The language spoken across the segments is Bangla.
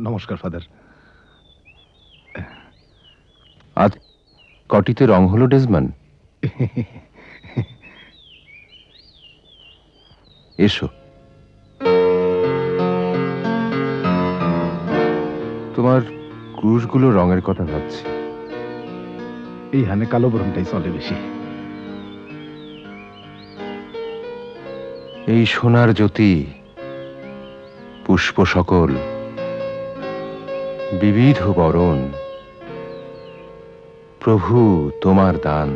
নমস্কার ফাদার। আজ কটিতে রং হলো ডেজমান? এসো। তোমার ক্রুশগুলো রঙের কথা ভাবছি। এই হানে কালো বরণটাই চলে বেশি। এই সোনার জ্যোতি, পুষ্প সকল, বিবিধ বরণ, প্রভু তোমার দান।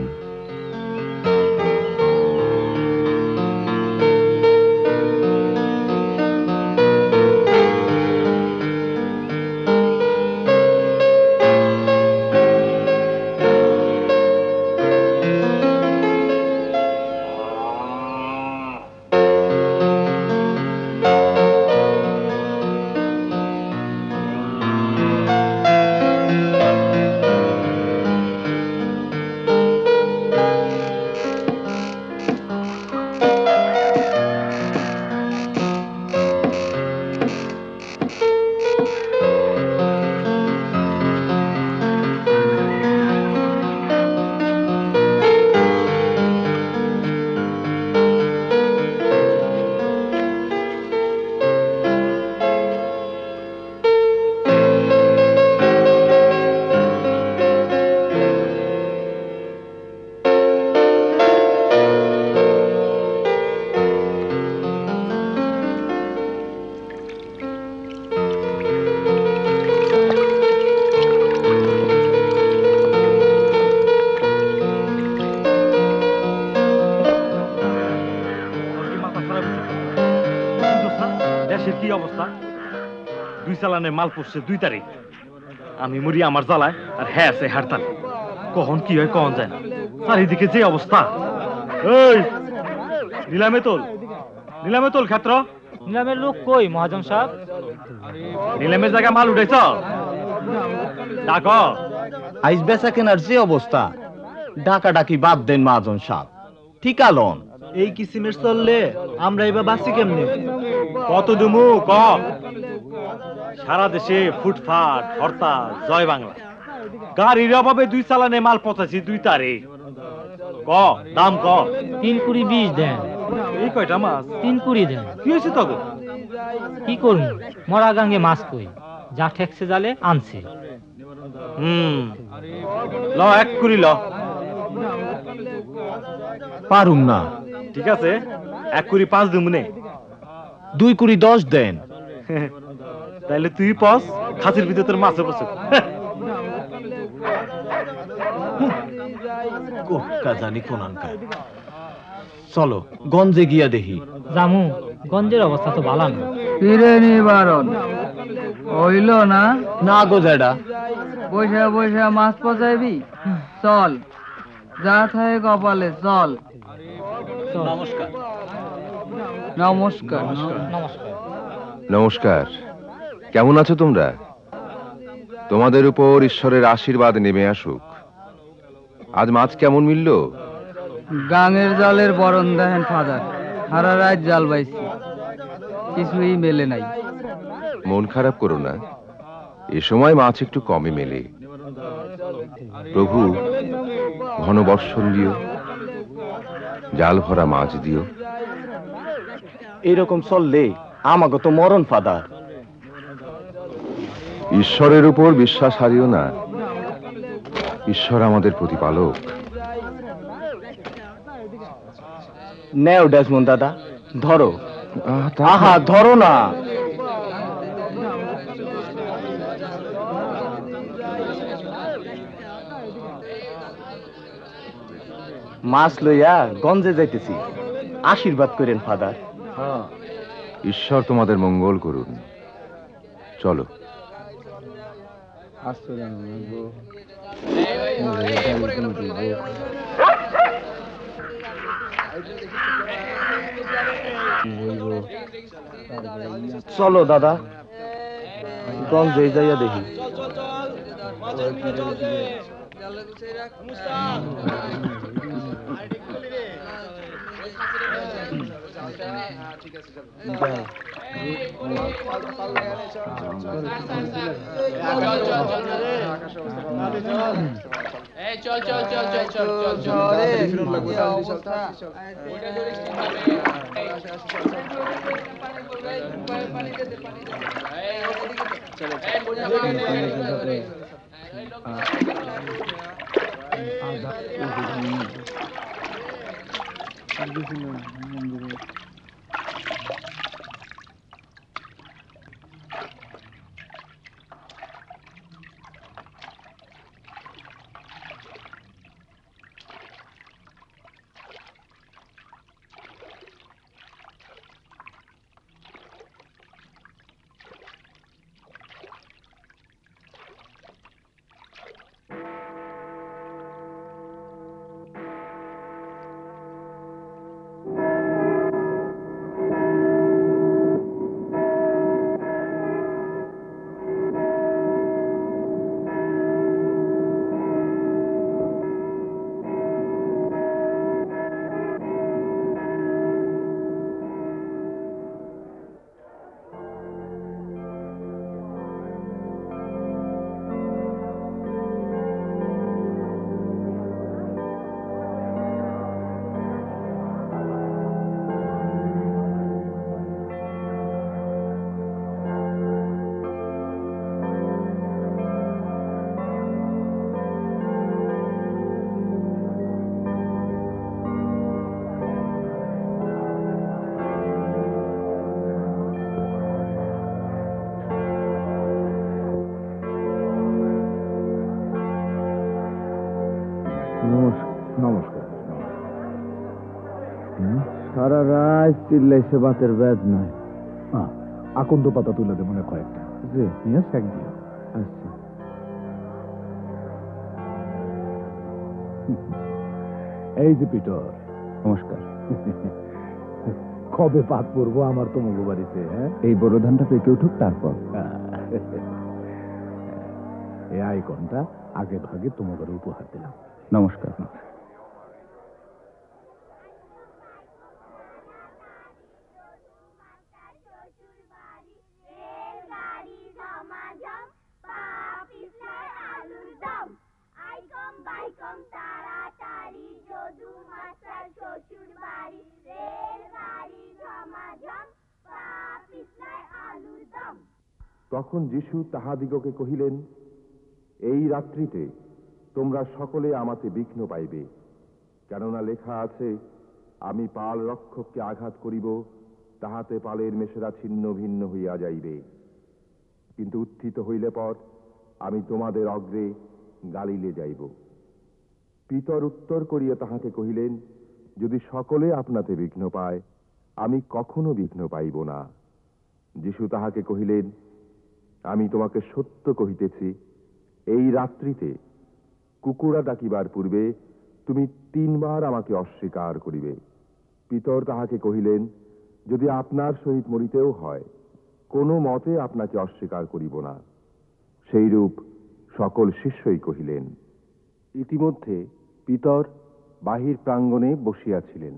মাল পড়ছে 2 তারিখ। আমি মরি আমার জ্বালায়, আর হ্যাঁ আছে হারতাল। কখন কি হয় কখন যায় না। চারিদিকে যে অবস্থা। এই নিলামে তোল ক্ষেত্র। নিলামের লোক কই মহাজন সাহেব? নিলামের জায়গা মাল উঠাইছ? ডাক। আইস বেচা কেনার যে অবস্থা, ডাকা ডাকি বাদ দেন মহাজন সাহেব। ঠিক আলন এই কিসিমের চললে আমরা এবার বাঁচি কেমনে? কত দুমু ক। সারা দেশে ফুটফাট, হরতাল, জয় বাংলা। গাড়ির অভাবে 2 চালানে মাল পচাইছি 2 তারিখ। ক দাম ক। 3 কুড়ি 20 দেন। এই কয়টা মাছ? 3 কুড়ি দেন। কি হয়েছে তবে? কি করুন, মরা গাঙ্গে মাছ কই, যা ঠেকছে জালে আনছে। ল 1 কুড়ি ল। পারুম না। ঠিক আছে, 1 কুড়ি 5 দিমুনে। 2 কুড়ি 10 দেন। তাইলে তুই পস, খাসির ভিতরে তোর মাছে বসে। কোটকা জানি কোনানকার। চলো গঞ্জে গিয়া দেখি। জামু, গঞ্জের অবস্থা তো ভালো না। ফিরে নিবারণ হইল না? না গো জেডা, বৈশা বৈশা মাছ পচাইবি? চল, যা থাকে কপালে চল। নমস্কার। নমস্কার। নমস্কার। নমস্কার। কেমন আছো তোমরা? তোমাদের উপর ঈশ্বরের আশীর্বাদ নেমে আসুক। আজ মাছ কেমন মিলল? গাঙের জালের বরণ দেখেন ফাদার, সারা রাত জাল বাইছি, কিছুই মেলে নাই। মন খারাপ করো না, এ সময় মাছ একটু কমই মেলে। প্রভু ঘন বর্ষণ দিও, জাল ভরা মাছ দিও। এরকম চললে আমাকে তো মরণ ফাদার। ঈশ্বরের উপর বিশ্বাস হারিও না, ঈশ্বর আমাদের প্রতিপালক। নেও ডেসমন্ড দাদা, ধরো। আহা ধরো না। মাছ লইয়া গঞ্জে যাইতেছি, আশীর্বাদ করেন ফাদার। ঈশ্বর তোমাদের মঙ্গল করুন। চলো। চলো দাদা, গঞ্জে যাইয়া দেখি। নমস্কার। সারা রাত চিল্লাইছে বাতের বেদ নয়। আকন্দ পাতা তুলে দে মনে কয়েকটা, জি নিয়ে শেখ দিও। আচ্ছা। এই যে পিটর, নমস্কার। কবে পাত পড়বো আমার তো মগু বাড়িতে? এই বড় ধানটা পেকে উঠুক তারপর। এই আইকনটা আগে ভাগে তোমাকে উপহার দিলাম। নমস্কার। তখন যীশু তাহাদিগকে কহিলেন, এই রাত্রিতে তোমরা সকলে আমাতে বিঘ্ন পাইবে, কেননা লেখা আছে, আমি পাল রক্ষককে আঘাত করিব, তাহাতে পালের মেষেরা ছিন্ন ভিন্ন হইয়া যাইবে। কিন্তু উত্থিত হইলে পর আমি তোমাদের অগ্রে গালিলে যাইব। পিতর উত্তর করিয়া তাহাকে কহিলেন, যদি সকলে আপনাতে বিঘ্ন পায়, আমি কখনো বিঘ্ন পাইব না। যীশু তাহাকে কহিলেন, আমি তোমাকে সত্য কহিতেছি, এই রাত্রিতে কুকুরা ডাকিবার পূর্বে তুমি 3 বার আমাকে অস্বীকার করিবে। পিতর তাহাকে কহিলেন, যদি আপনার সহিত মরিতেও হয়, কোনো মতে আপনাকে অস্বীকার করিব না। সেইরূপ সকল শিষ্যই কহিলেন। ইতিমধ্যে পিতর বাহির প্রাঙ্গণে বসিয়াছিলেন।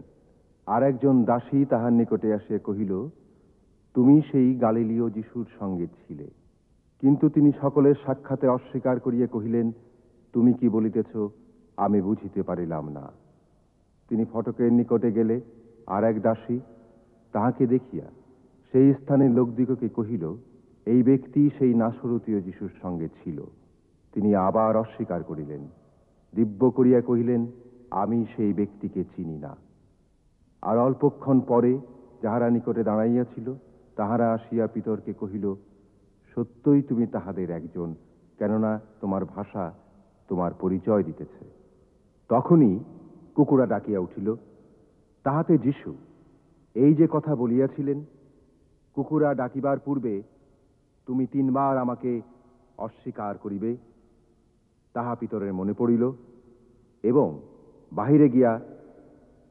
আর একজন দাসী তাহার নিকটে আসিয়া কহিল, তুমি সেই গালিলীয় যীশুর সঙ্গে ছিলে। কিন্তু তিনি সকলের সাক্ষাতে অস্বীকার করিয়া কহিলেন, তুমি কি বলিতেছ আমি বুঝিতে পারিলাম না। তিনি ফটকের নিকটে গেলে আর এক দাসী তাহাকে দেখিয়া সেই স্থানের লোকদিগকে কহিল, এই ব্যক্তি সেই নাসরতীয় যীশুর সঙ্গে ছিল। তিনি আবার অস্বীকার করিলেন, দিব্য করিয়া কহিলেন, আমি সেই ব্যক্তিকে চিনি না। আর অল্পক্ষণ পরে যাহারা নিকটে দাঁড়াইয়াছিল তাহারা আসিয়া পিতরকে কহিল, সত্যই তুমি তাহাদের একজন, কেননা তোমার ভাষা তোমার পরিচয় দিতেছে। তখনই কুকুরা ডাকিয়া উঠিল। তাহাতে যীশু এই যে কথা বলিয়াছিলেন, কুকুরা ডাকিবার পূর্বে তুমি 3 বার আমাকে অস্বীকার করিবে, তাহা পিতরের মনে পড়িল এবং বাহিরে গিয়া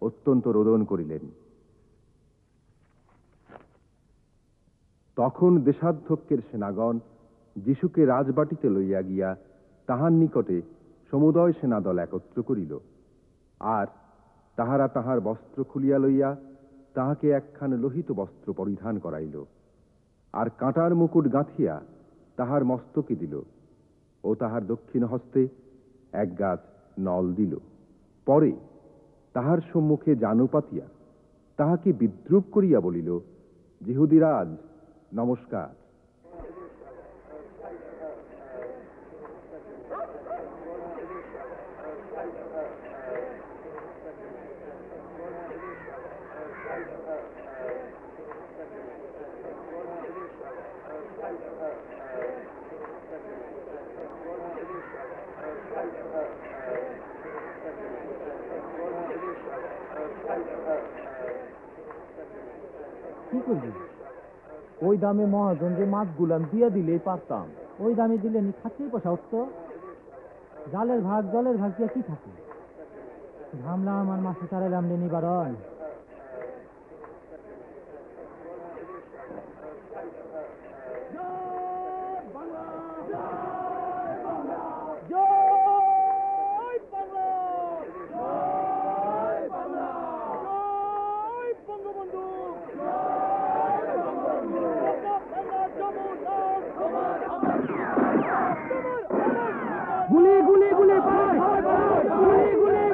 অত্যন্ত রোদন করিলেন। তখন দেশাধ্যক্ষের সেনাগণ যীশুকে রাজবাটিতে লইয়া গিয়া তাহার নিকটে সমুদয় সেনাদল একত্র করিল। আর তাহারা তাহার বস্ত্র খুলিয়া লইয়া তাহাকে একখান লোহিত বস্ত্র পরিধান করাইল, আর কাঁটার মুকুট গাঁথিয়া তাহার মস্তকে দিল, ও তাহার দক্ষিণ হস্তে এক গাছ নল দিল। পরে তাহার সম্মুখে জানু পাতিয়া তাহাকে বিদ্রুপ করিয়া বলিল, যিহুদিরাজ নমস্কার। কি করবি? ওই দামে মহাজন যে মাছ গুলান দিয়া দিলেই পারতাম। ওই দামে দিলে নি খাচ্ছেই পয়সা উঠতো। জালের ভাগ জলের ভাগ দিয়ে কি থাকে? ঘামলাম আর মাসে চারাইলাম নি নিবারণ। গুলি গুলি গুলি পাই, গুলি গুলি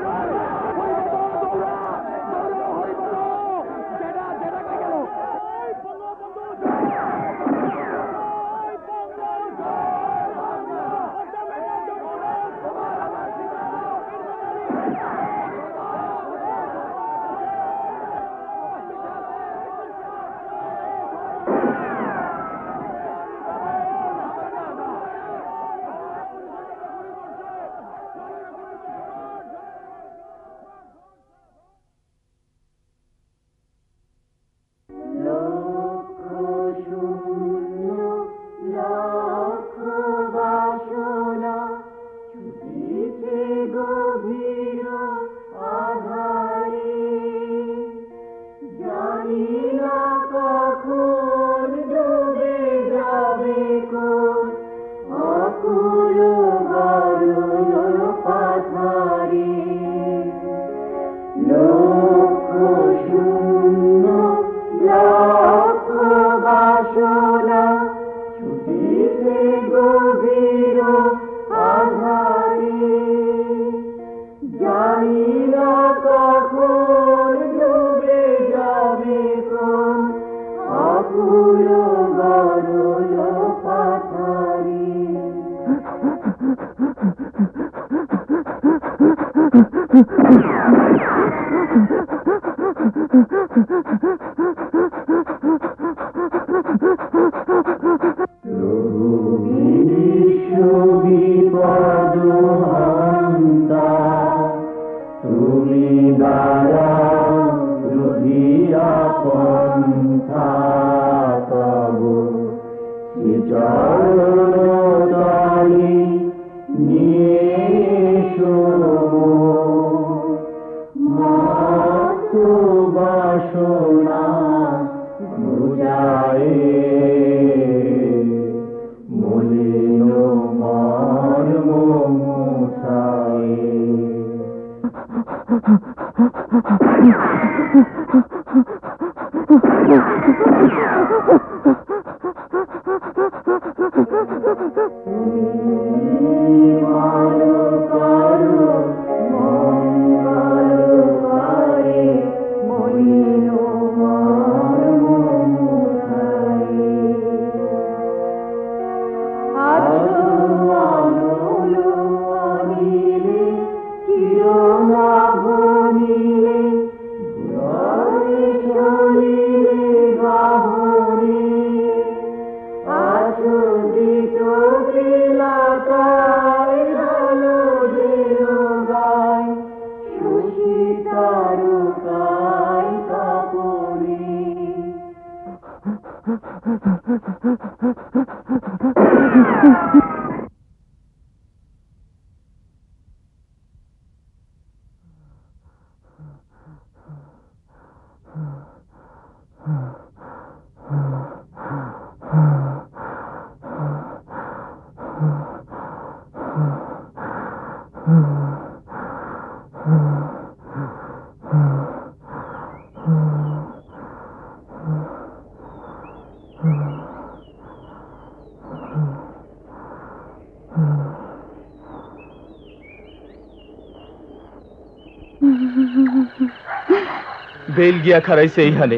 বেল গিয়া খারাইছে এইখানে,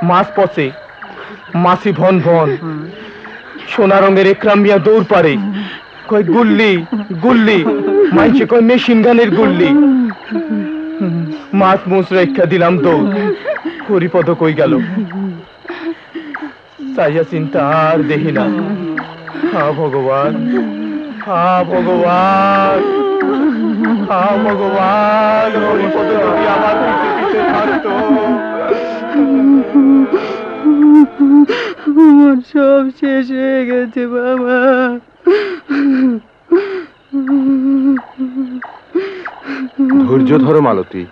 মাছ পচে, মাছি ভন ভন, সোনা রঙের একরাম মিয়া দৌড় পারে, কয় গুল্লি গুল্লি, মাইছে কয় মেশিন গানের গুল্লি। মাছ মুছ রেখা দিলাম দৌড়, হরিপদ কই গেল? চাইয়া চিন্তা আর দেখি না। হা ভগবান, হা ভগবান, হা ভগবান, হরিপদ যদি আমার পিছে পিছে থাকতো। আমার সব শেষ হয়ে গেছে বাবা। ধৈর্য ধরো মালতী,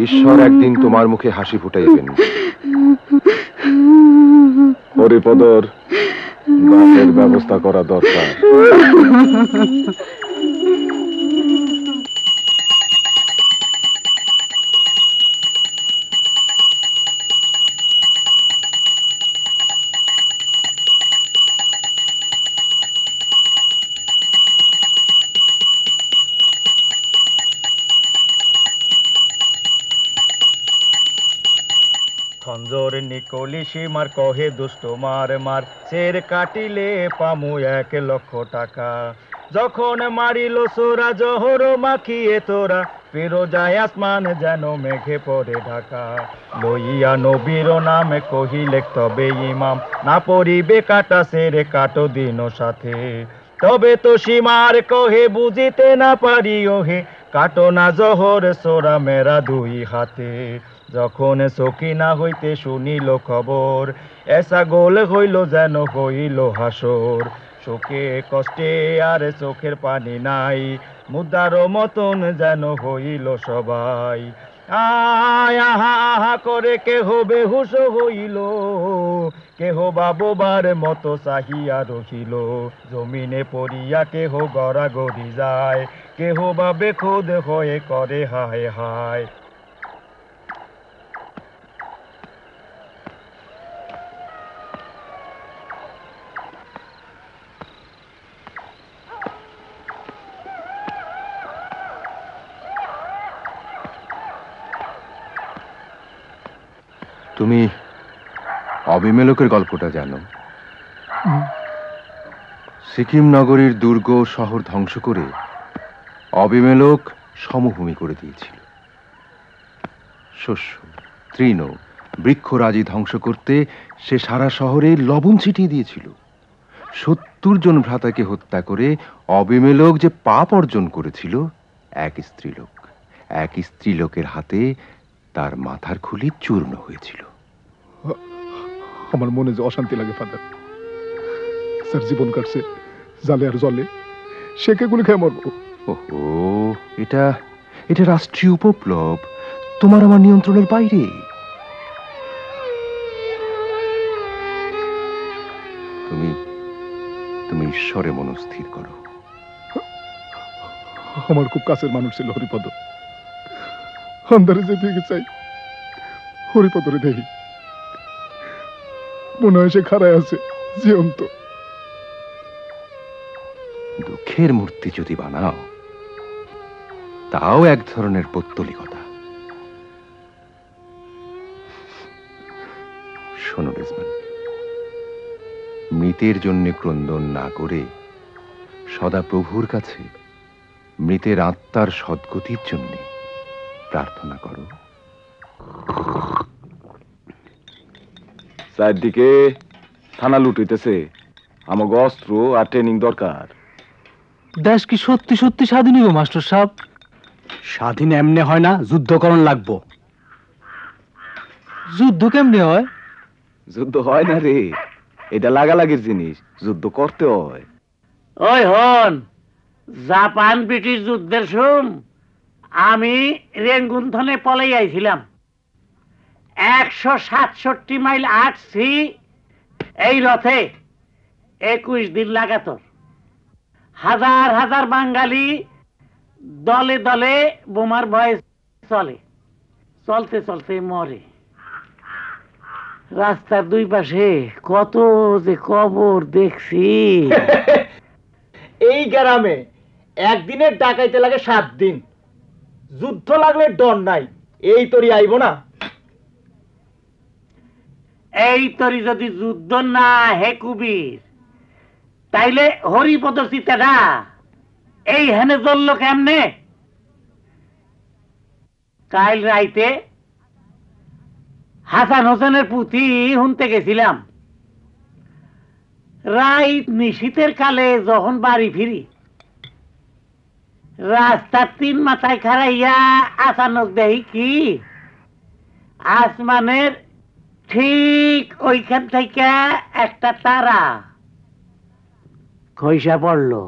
ঈশ্বর একদিন তোমার মুখে হাসি ফুটাইবেন। হরিপদর গাছের ব্যবস্থা করা দরকার। খঞ্জর নিকলি সীমার কহে দুষ্ট মার মার, শের কাটিলে পামু 1,00,000 টাকা। যখন মারিল সোরা জহর মাখিয়ে তোরা, ফিরোজায় আসমান যেন মেঘে পড়ে ঢাকা। লইয়া নবীর নামে কহিলে তবে ইমাম, না পড়িবে কাটা সেরে কাটো দিন সাথে। তবে তো সীমার কহে বুঝিতে না পারি ওহে, কাটো না জহর সোরা মেরা 2 হাতে। যখন সকিনা হইতে শুনিল খবর, এসা গোল হইল যেন হইল হাসর। শোকে কষ্টে আর চোখের পানি নাই, মুদ্রার মতন যেন হইল সবাই। আয় আহা আহা করে কেহ বেহুশ হইল, কেহ বাবুবার মতো চাহিয়া রহিল। জমিনে পড়িয়া কেহ গড়াগড়ি যায়, কেহ বা বেখুদ হয়ে করে হায় হায়। তুমি অবিমেলকের গল্পটা জানো? সিকিম নগরীর দুর্গ শহর ধ্বংস করে অবিমেলক সমভূমি করে দিয়েছিল। শস্য, তৃণ, বৃক্ষরাজি ধ্বংস করতে সে সারা শহরে লবণ ছিটিয়ে দিয়েছিল। 70 জন ভ্রাতাকে হত্যা করে অবিমেলক যে পাপ অর্জন করেছিল, এক স্ত্রীলোকের হাতে তার মাথার খুলি চূর্ণ হয়েছিল। আমার মনে যে অশান্তি লাগে ফাদার। স্যার জীবন কাটছে জালে আর জলে, সে কে গুলি খেয়ে মরবো। ওহো, এটা এটা রাষ্ট্রীয় উপপ্লব, তোমার আমার নিয়ন্ত্রণের বাইরে। তুমি তুমি ঈশ্বরে মনস্থির করো। আমার খুব কাছের মানুষ ছিল হরিপদ। অন্ধারে যেদিকে চাই হরিপদরে দেখি, মনে হয় সে খাড়ায় আছে জীবন্ত। দুঃখের মূর্তি যদি বানাও, তাও এক ধরনের পৌত্তলিকতা। শোনো ডেজমন্ড, মৃতের জন্য ক্রন্দন না করে সদা প্রভুর কাছে মৃতের আত্মার সদ্গতির জন্য প্রার্থনা করো। চারদিকে থানা লুটিতেছে, আমাকে অস্ত্র আর ট্রেনিং দরকার। দেশ কি সত্যি সত্যি স্বাধীন হইব মাস্টার সাহেব? স্বাধীন এমনে হয় না, যুদ্ধকরণ লাগবো। যুদ্ধ কেমনে হয়? যুদ্ধ হয় না রে, এটা লাগালাগির জিনিস, যুদ্ধ করতে হয়। ওই হন, জাপান ব্রিটিশ যুদ্ধের শুন আমি রেঙ্গুন থনে পলাই আইছিলাম। 167 মাইল আসছি এই রথে, 21 দিন লাগাতর। হাজার হাজার বাঙালি দলে দলে বোমার ভয়ে চলে, চলতে চলতে মরে। রাস্তার 2 পাশে কত যে কবর দেখছি। এই গ্রামে একদিনের ডাকাইতে লাগে 7 দিন, যুদ্ধ লাগলে ডর নাই। এই তরি আইব না। এই তরি যদি যুদ্ধ না হে কুবির, তাইলে হরিপদ সীতারা এই হেনে জ্বলল কেমনে? কাল রাইতে হাসান হোসেনের পুঁথি শুনতে গেছিলাম। রাইত নিশীতের কালে যখন বাড়ি ফিরি, রাস্তার 3 মাথায় খাড়াইয়া আচানক দেখি কি আসমানের ঠিক ওইখান থেকে একটা তারা খইসা পড়লো।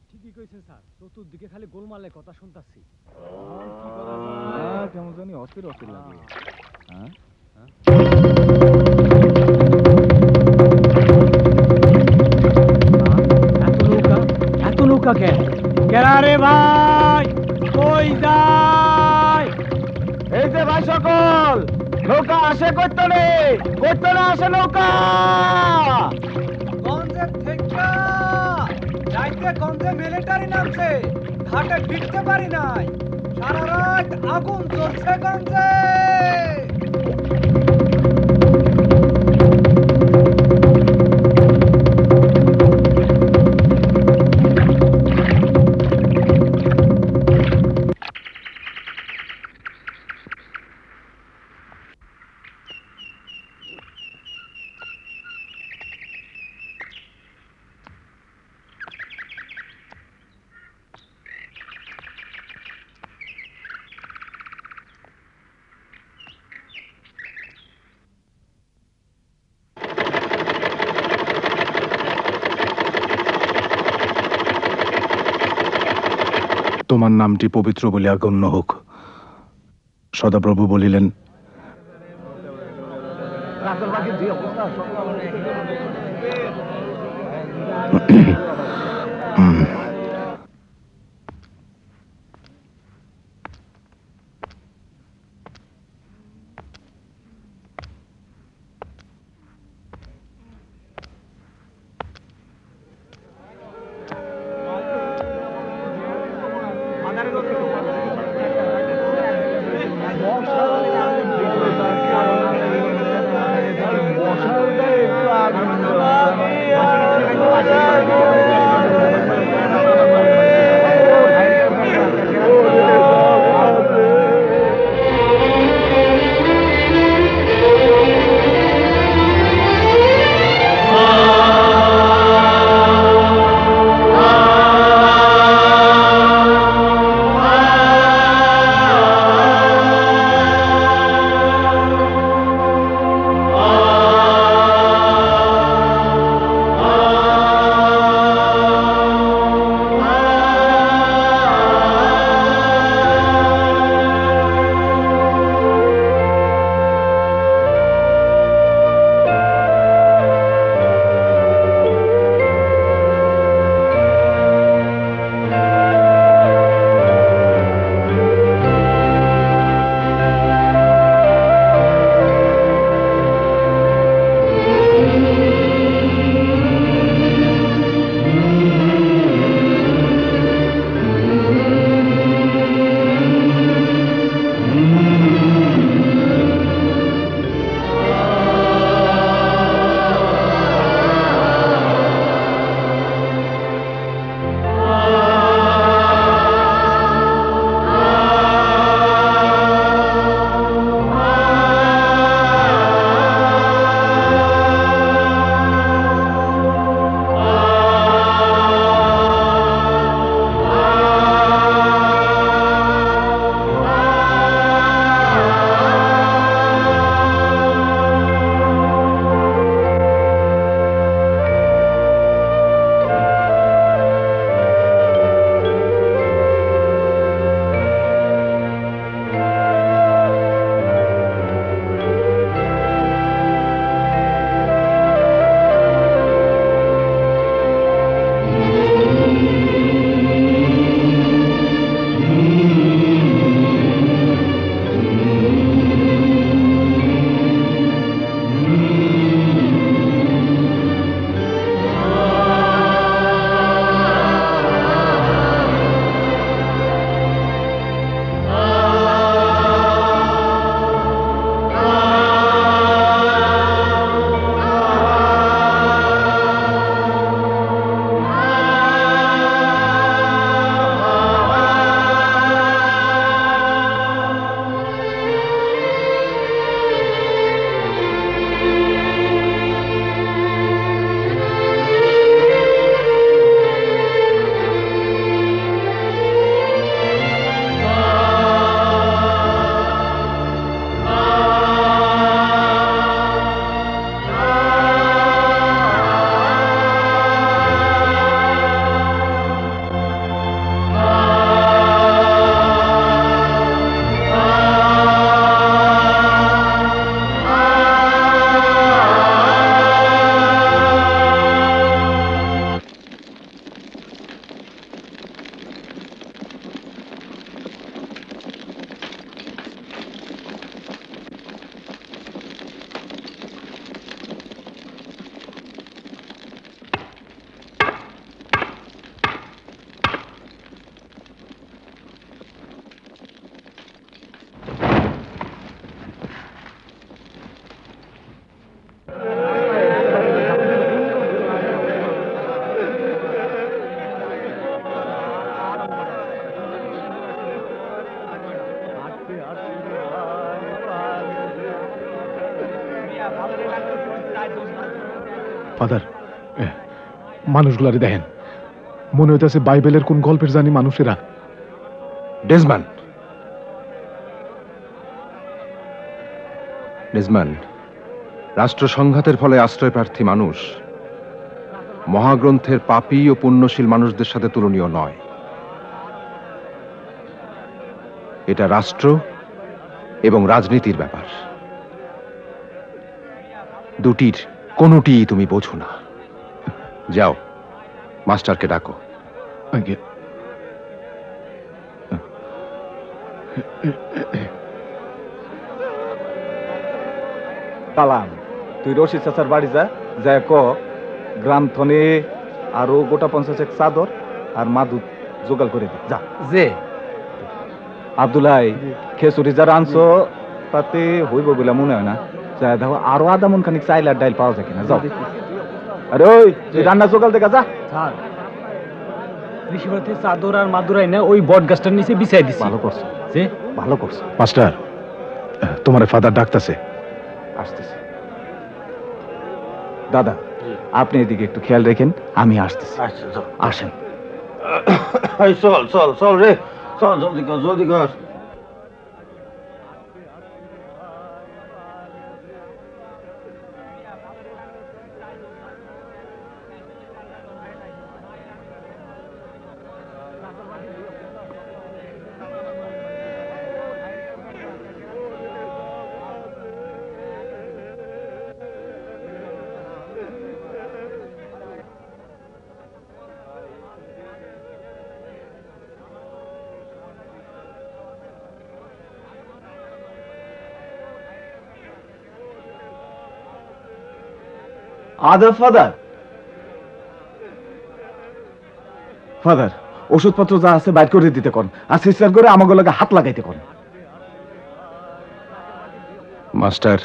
ঠিকই কইছেন স্যার, চতুর্দিকে খালি গোলমালের কথা শুনতাছি। কেমন জানি অস্থির অস্থির লাগে। এত নৌকা কেন? কেরারে ভাই, কই যায়? এই যে ভাই সকল, নৌকা আসে কইতনে, কইতনে আসে নৌকা। গঞ্জের থেকে রাইতে গঞ্জে মিলিটারি নামছে, ঘাটে ফিরতে পারি নাই, সারা রাত আগুন জ্বলছে গঞ্জে। তোমার নামটি পবিত্র বলিয়া গণ্য হোক। সদাপ্রভু বলিলেন, ফাদার, মানুষগুলারে দেখেন, মনে হইতেছে বাইবেলের কোন গল্পের জানি মানুষেরা। ডেজমন্ড, ডেজমন্ড, রাষ্ট্র সংঘাতের ফলে আশ্রয় প্রার্থী মানুষ মহাগ্রন্থের পাপী ও পুণ্যশীল মানুষদের সাথে তুলনীয় নয়। এটা রাষ্ট্র এবং রাজনীতির ব্যাপার। দুটির কোনটি তুমি বোঝো না। যাও, মাস্টারকে ডাকো। আগে কালাম, তুই রশিদ চাচার বাড়ি যা, যায় ক গ্রাম থনে আরো গোটা 50 চাদর আর মাদুর জোগাড় করে দি। যা। যে আব্দুল্লাহ, খেসুরি যারা আনছো তাতে হইব বলে মনে হয় না। যা দেখো আরো আধা মন খানিক চাইল আর ডাইল পাওয়া যায় কিনা। যাও। আরে ওই তুই রান্না জোগাড় দেখা যা। স্যার, ঋষিবাতে চাদর আর মাদুরাই না ওই বট গাছটার নিচে বিছাই দিছি। ভালো করছো, যে ভালো করছো। মাস্টার, তোমার ফাদার ডাকতেছে। আসতেছি। দাদা, আপনি এদিকে একটু খেয়াল রেখেন, আমি আসতেছি। আসেন। চল চল চল রে, চল জলদি কর, জলদি কর। আদা ফাদার, ফাদার ওষুধপত্র যা আছে বাইর করে দিতে কোন, আর সিস্টার করে আমাকে লগে হাত লাগাইতে কোন। মাস্টার,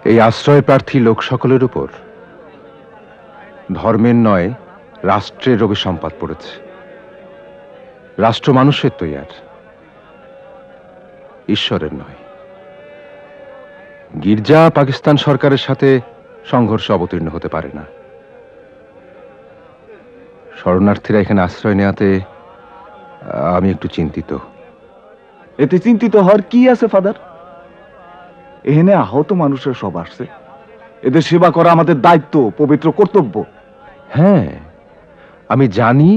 এই আশ্রয় প্রার্থী লোক সকলের উপর ধর্মের নয় রাষ্ট্রের অভিসম্পাত পড়েছে। রাষ্ট্র মানুষের তৈয়ার, ঈশ্বরের নয়। গির্জা পাকিস্তান সরকারের সাথে সংঘর্ষে অবতীর্ণ হতে পারে না। শরণার্থীরা এখানে আশ্রয় নেওয়াতে আমি একটু চিন্তিত। এতে চিন্তিত হওয়ার কি আছে ফাদার? এখানে আহত মানুষের সব আসছে, এদের সেবা করা আমাদের দায়িত্ব, পবিত্র কর্তব্য। হ্যাঁ, আমি জানি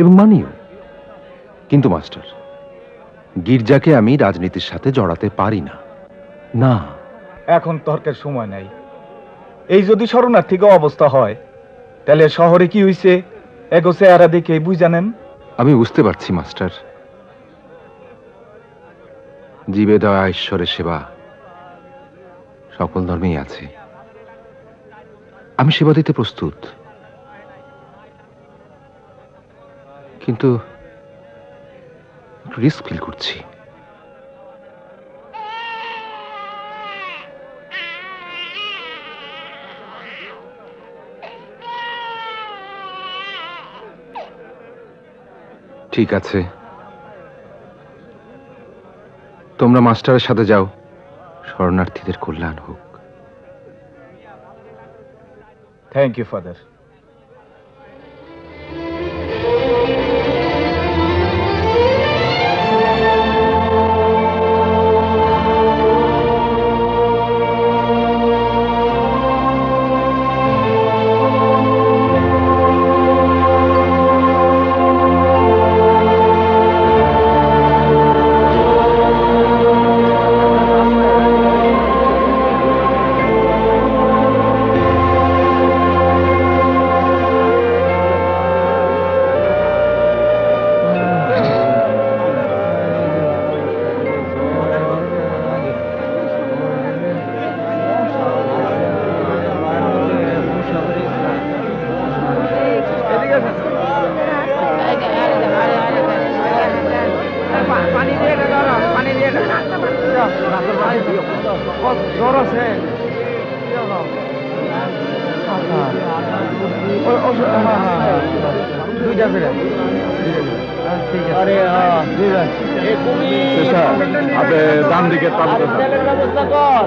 এবং মানিও, কিন্তু মাস্টার, গির্জাকে আমি রাজনীতির সাথে জড়াতে পারি না। না, এখন তর্কের সময় নাই। এই যদি শরণার্থীকে অবস্থা হয়, তাহলে শহরে কি হইছে এগো চেহারা দেখে বুঝানেন। আমি বুঝতে পারছি মাস্টার, জীবে দেওয়া ঈশ্বরের সেবা সকল ধর্মেই আছে। আমি সেবা দিতে প্রস্তুত, কিন্তু একটু রিস্ক ফিল করছি। ঠিক আছে, তোমরা মাস্টারের সাথে যাও, শরণার্থীদের কল্যাণ হোক। Thank you father. আপনি ডান দিকে ব্যবস্থা কর।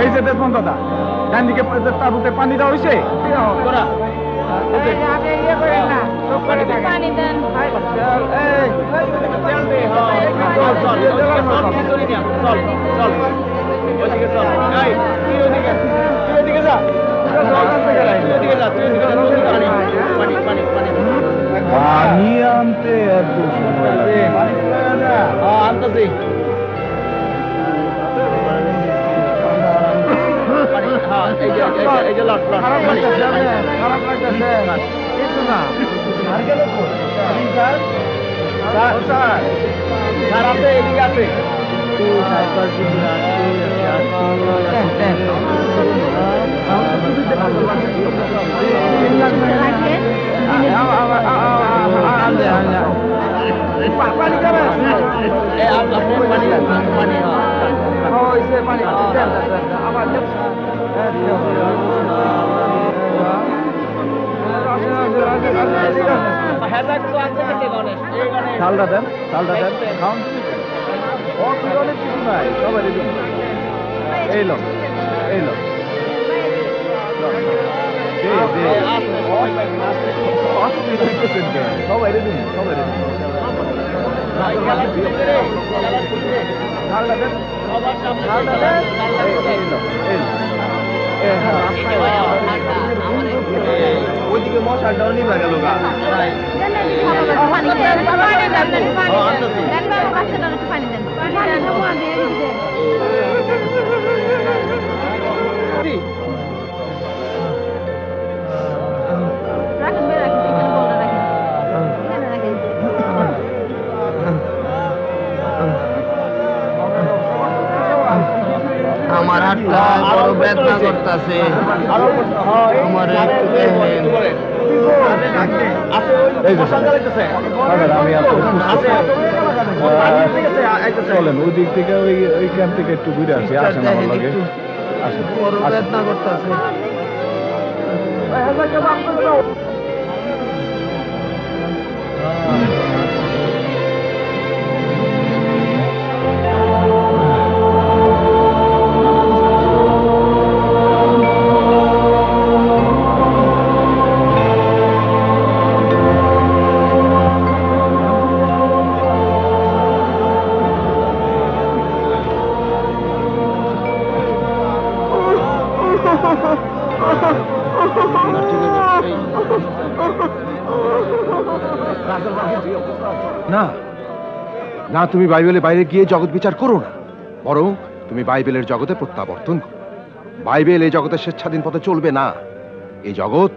এই যে দেখুন দাদা, ডান দিকে তাবুতে পানি দেওয়া হয়েছে। পানি দেন পানি আনতে এত সময় লাগে? আনতেছি। খারাপ লাগতেছে কিছু না। আর গেল স্যার আছে, এদিকে আছে। পানি খাবেন? পানি আমার চালটা দেন, চালটা দেন, খাওয়ান। অনেক কিছু নাই, সবাই দিন। এই লোক, এই লোক সবাই দিন, সবাই দিন। চালটা দেন, চালটা দেন। ওইদিকে মশাটাও নিভা গেল গা। আমার হাতটা বড় ব্যথা করতেছে, আমার একটু দেখেন। চলেন ওই দিক থেকে, ওই ক্যাম্প থেকে একটু ঘুরে আসি। আসেন আমার লগে। বড় ব্যথা করতেছে। না না, তুমি বাইবেলের বাইরে গিয়ে জগৎ বিচার করো না, বরং তুমি বাইবেলের জগতে প্রত্যাবর্তন করো। বাইবেল এই জগতের স্বেচ্ছাধীন পথে চলবে না, এই জগৎ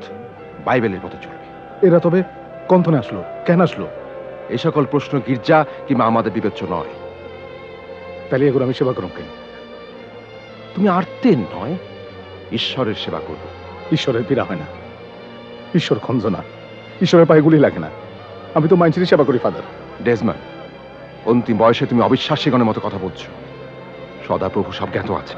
বাইবেলের পথে চলবে। এরা তবে কন্থনে আসলো কেন আসলো? এই সকল প্রশ্ন গির্জা কিংবা আমাদের বিবেচ্য নয়। তাহলে এগুলো আমি সেবা করুন কেন? তুমি আর্তের নয়, ঈশ্বরের সেবা করবে। ঈশ্বরের পীড়া হয় না, ঈশ্বর খঞ্জনা, ঈশ্বরের পায়ে গুলি লাগে না। আমি তো মাইন্সেরই সেবা করি ফাদার। ডেজমান, অন্তিম বয়সে তুমি অবিশ্বাসীগণের মতো কথা বলছো। সদাপ্রভু সব জ্ঞাত আছে।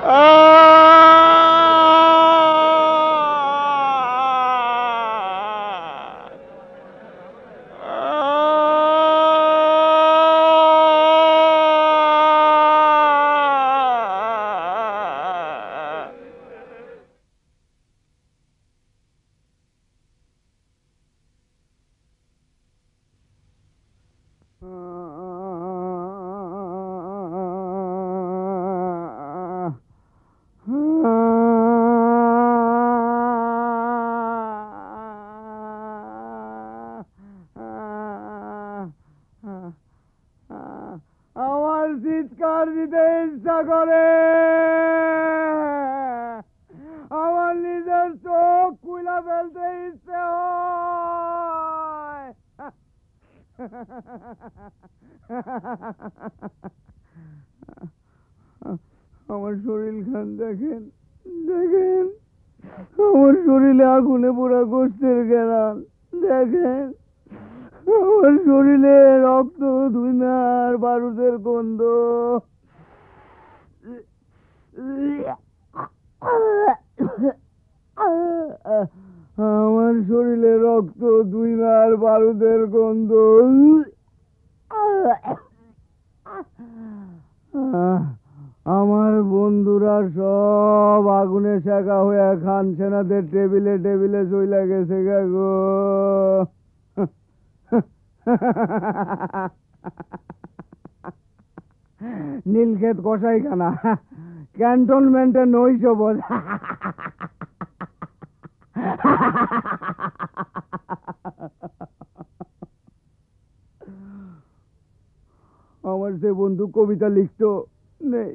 আমার চিৎকার দিতে ইচ্ছা করে, আমার নিজের চোখ খুলে ফেলতে ইচ্ছে হয়। আমার শরীর খান দেখেন, দেখেন আমার শরীরে আগুনে পোড়া গোষ্ঠের গেরান দেখেন, আমার শরীরে রক্ত ধুইনার বারুদের গন্ধ। আমার আমার শরীরে রক্ত, দুই মার বারুদের গন্ধ। আমার বন্ধুরা সব আগুনে শেখা হয়ে খান সেনাদের টেবিলে টেবিলে চইলা গেছে গো। নীলক্ষেত কসাইখানা, ক্যান্টনমেন্টে নৈশ বোঝা। আমার যে বন্ধু কবিতা লিখতো নেই,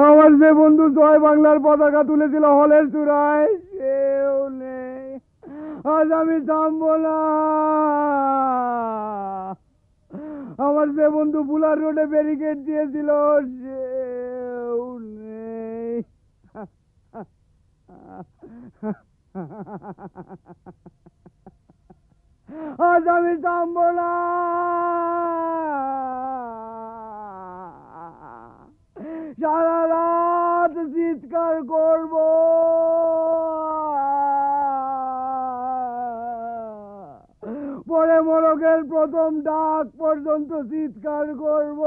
আমার যে বন্ধু জয় বাংলার পতাকা তুলেছিল হলের চূড়ায় সেও নেই। আজ আমি থামবো না। আমার যে বন্ধু বুলার রোডে ব্যারিকেড দিয়েছিল সেও নেই। আজ আমি থামবো না। সারা রাত চিৎকার করব। পরে মোরগের প্রথম ডাক পর্যন্ত চিৎকার করব।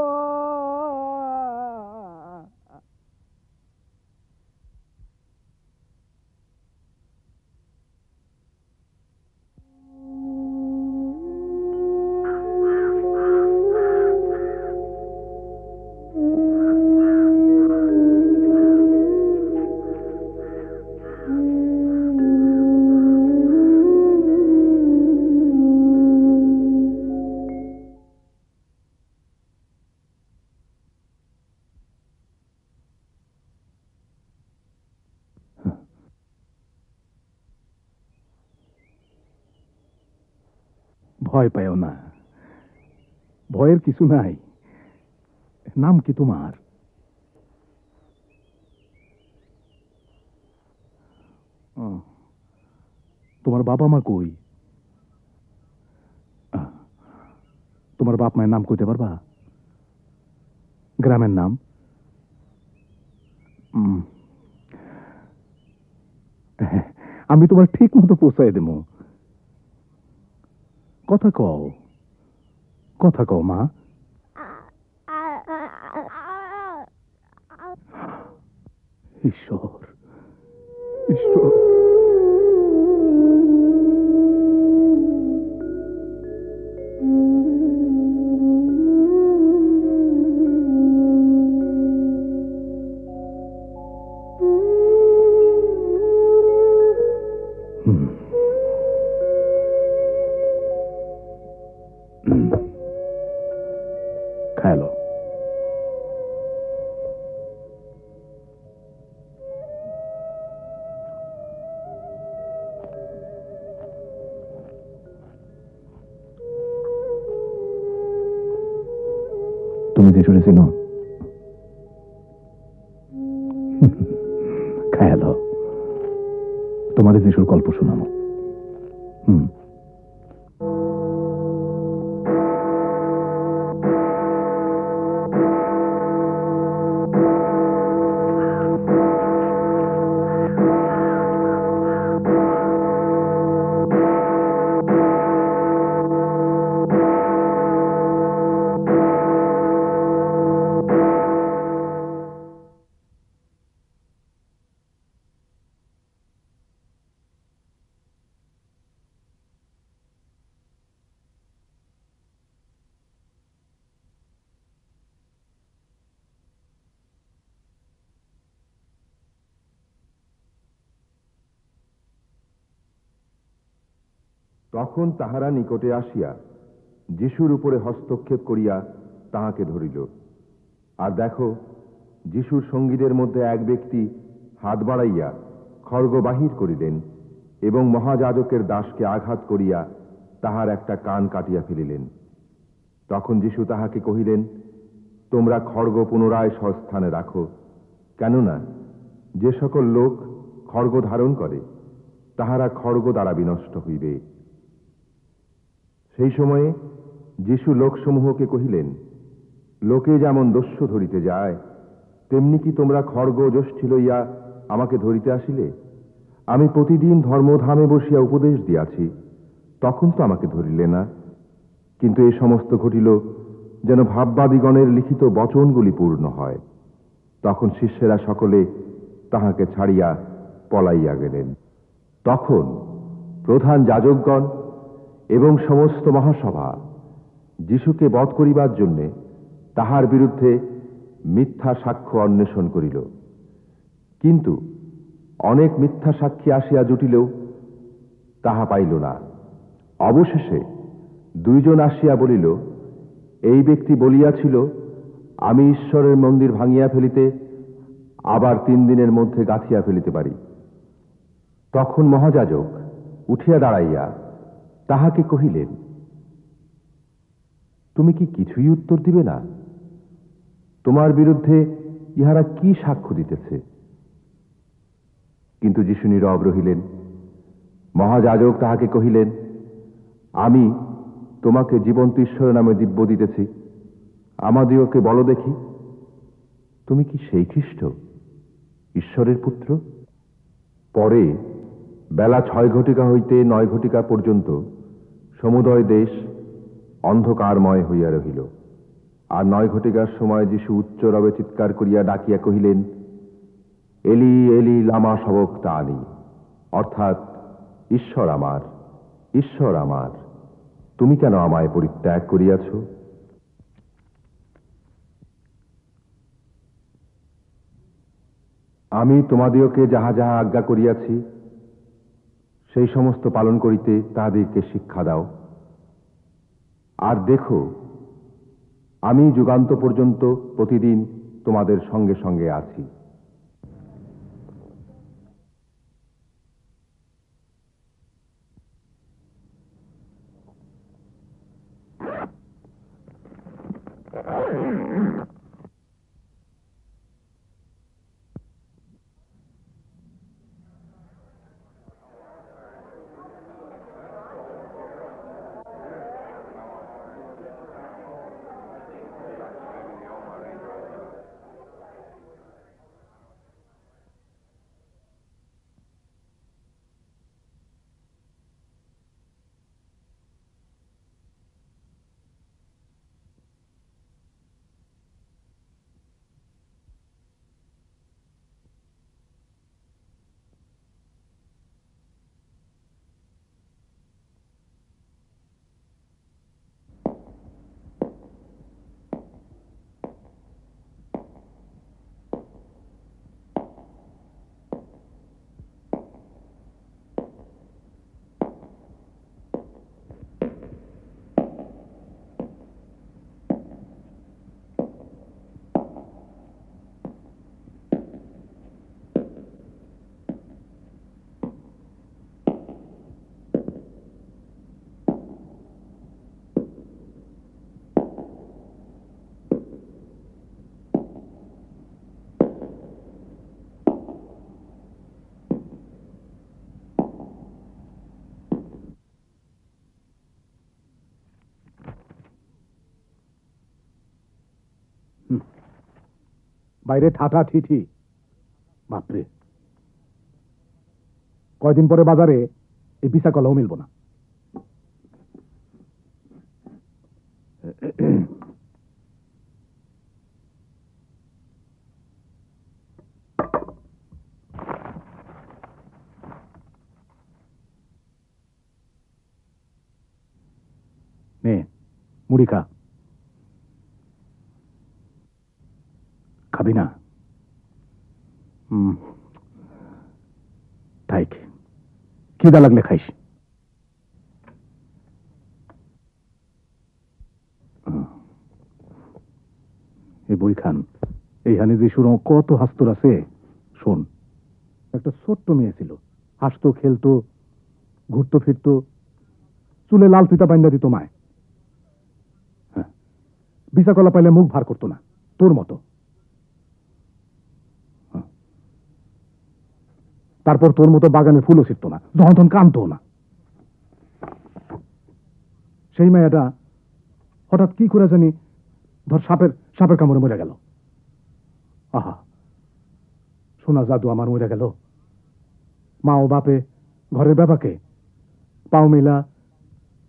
ভয় পাও না, ভয়ের কিছু নাই। নাম কি তোমার? তোমার বাবা মা কই? তোমার বাপ মায়ের নাম কইতে পারবা? গ্রামের নাম? আমি তোমার ঠিক মতো পৌঁছাই দেব। কথা কও, কথা কও মা। ঈশ্বর, ঈশ্বর। খাইলো। তুমি যে শুনেছিল খায়ালো, তোমার যিশুর গল্প শোনানো। তখন তাহারা নিকটে আসিয়া যিশুর উপরে হস্তক্ষেপ করিয়া তাহাকে ধরিল। আর দেখো, যিশুর সঙ্গীদের মধ্যে এক ব্যক্তি হাত বাড়াইয়া খড়গ বাহির করিলেন এবং মহাযাজকের দাসকে আঘাত করিয়া তাহার একটা কান কাটিয়া ফেলিলেন। তখন যিশু তাহাকে কহিলেন, তোমরা খড়গ পুনরায় স্বস্থানে রাখো, কেননা যে সকল লোক খড়গ ধারণ করে তাহারা খড়গ দ্বারা বিনষ্ট হইবে। সেই সময়ে যিশু লোকসমূহকে কহিলেন, লোকে যেমন দস্যু ধরিতে যায়, তেমনি কি তোমরা খড়গ যষ্টি লইয়া আমাকে ধরিতে আসিলে? আমি প্রতিদিন ধর্মধামে বসিয়া উপদেশ দিয়াছি, তখন তো আমাকে ধরিলে না। কিন্তু এ সমস্ত ঘটিল যেন ভাববাদীগণের লিখিত বচনগুলি পূর্ণ হয়। তখন শিষ্যেরা সকলে তাহাকে ছাড়িয়া পলাইয়া গেলেন। তখন প্রধান যাজকগণ এবং সমস্ত মহাসভা যিশুকে বধ করিবার জন্যে তাহার বিরুদ্ধে মিথ্যা সাক্ষ্য অন্বেষণ করিল। কিন্তু অনেক মিথ্যা সাক্ষী আসিয়া জুটিলেও তাহা পাইল না। অবশেষে 2 জন আসিয়া বলিল, এই ব্যক্তি বলিয়াছিল, আমি ঈশ্বরের মন্দির ভাঙিয়া ফেলিতে আবার 3 দিনের মধ্যে গাঁথিয়া ফেলিতে পারি। তখন মহাযাজক উঠিয়া দাঁড়াইয়া তাহাকে কহিলেন, তুমি কি কিছুই উত্তর দিবে না? তোমার বিরুদ্ধে ইহারা কি সাক্ষ্য দিতেছে? কিন্তু যিশু নীরব রহিলেন। মহাযাজক তাহাকে কহিলেন, আমি তোমাকে জীবন্ত ঈশ্বরের নামে দিব্য দিতেছি, আমাদিওকে বলো দেখি, তুমি কি সেই খ্রিস্ট, ঈশ্বরের পুত্র? পরে বেলা 6 ঘটিকা হইতে 9 ঘটিকা পর্যন্ত সমুদয় দেশ অন্ধকারময় হইয়া রহিল। আর 9 ঘটিকার সময় যিশু উচ্চ রবে চিৎকার করিয়া ডাকিয়া কহিলেন, এলি এলি লামা সবক্তানি, অর্থাৎ, ঈশ্বর আমার, ঈশ্বর আমার, তুমি কেন আমায় পরিত্যাগ করিয়াছ? আমি তোমাদিওকে যাহা যাহা আজ্ঞা করিয়াছি সেই সমস্ত পালন করিতে তাহাদেরকে শিক্ষা দাও। আর দেখো, আমি যুগান্ত পর্যন্ত প্রতিদিন তোমাদের সঙ্গে সঙ্গে আছি। বাইরে ঠাঠা ঠিঠি, বাপরে, কয়দিন পরে বাজারে এই পিসা কলাও মিলব না। নে মুড়ি খা। খাবি না? ঠিক, খিদা লাগলে খাইস। এই বই খান, এইখানে যে শুনো কত হাস্তর আছে। শোন, একটা ছোট্ট মেয়ে ছিল, হাসতো, খেলতো, ঘুরতো ফিরতো, চুলে লাল ফিতা বাইন্দা দিত মায়। হ্যাঁ, বিছা কলা পাইলে মুখ ভার করতো না, তোর মতো। তারপর তোর মতো বাগানের ফুলও ছিটতো না, যখন তখন কানতো না। সেই মেয়েটা হঠাৎ কি করে জানি ধর সাপের কামড়ে মরে গেল। আহা, সোনা জাদু আমার মরে গেল। মা ও বাপে ঘরের বাবাকে পাও মেলা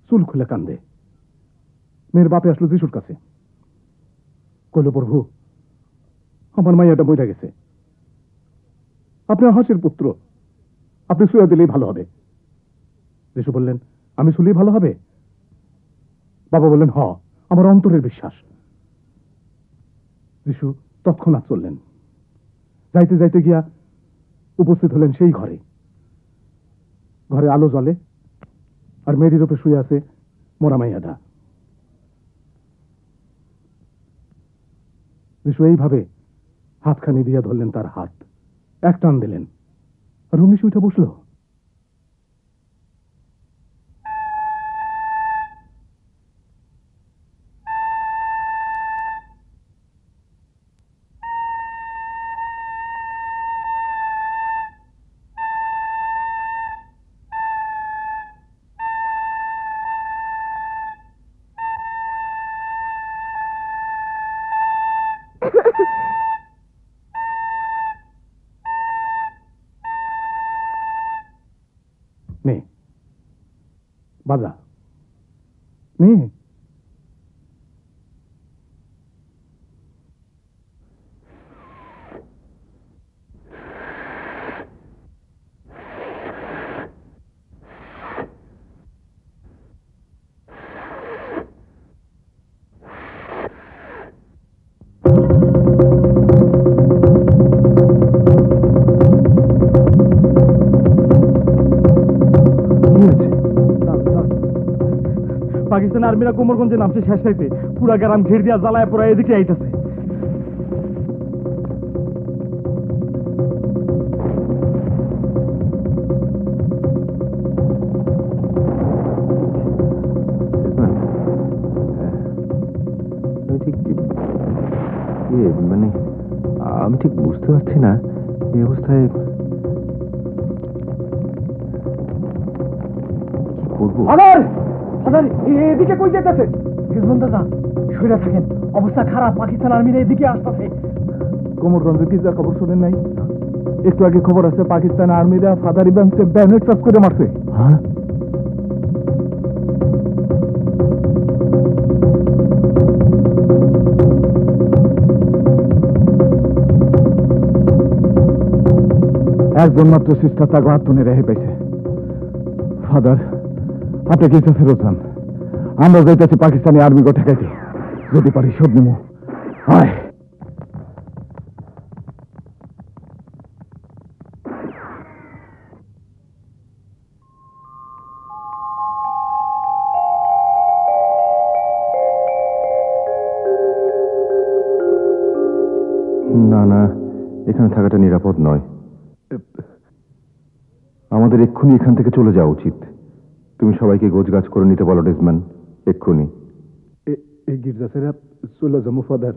চুল খুলে কান্দে। মেয়ের বাপে আসলো যিশুর কাছে, কইল, প্রভু আমার মাইয়াটা মইরা গেছে, আপনার হাসির পুত্র, আপনি শুয়ে দিলেই ভালো হবে। যিশু বললেন, আমি শুলেই ভালো হবে? বাবা বললেন, হ, আমার অন্তরের বিশ্বাস। যিশু তৎক্ষণাৎ চললেন। যাইতে যাইতে গিয়া উপস্থিত হলেন সেই ঘরে। ঘরে আলো জ্বলে, আর মেয়েটির উপরে শুয়ে আছে মোরা মাইয়াটা। যিশু এইভাবে হাতখানি দিয়া ধরলেন তার হাত, এক টান দিলেন, আর অমনি উঠে বসলো। নে বাজা, নে। পাকিস্তান আর্মিরা কোমরগঞ্জে নামছে শেষ রাইতে, পুরা গ্রাম ঘের দিয়া জ্বালায় পোড়া এদিকে আইতাছে। মানে আমি ঠিক বুঝতে পারছি না এই অবস্থায় কি করবো। এদিকে কই যেতেছে? দাদা সইরা থাকেন, অবস্থা খারাপ, পাকিস্তান আর্মিরা এদিকে আসতেছে। কোমরগঞ্জে কি যা খবর শোনেন নাই? একটু আগে খবর আছে পাকিস্তান আর্মিরা ফাদার ইব্রাহিমকে ব্যানেট চাষ করে মারছে। হ্যাঁ, একজন মাত্র সিস্টার তাকে আত্মনে রেহে পাইছে। ফাদার, আপনি কিছু ফেরত যান, আমরা যাইতেছি পাকিস্তানি আর্মিকে ঠেকাইতে, যদি পারি সব নিমু। আয় না না, এখানে থাকাটা নিরাপদ নয়। আমাদের এক্ষুনি এখান থেকে চলে যাওয়া উচিত। তুমি সবাইকে গোছগাছ করে নিতে বলো ডেজম্যান, এক্ষুনি। এই গির্জা ছেড়ে চলে যাবো ফাদার।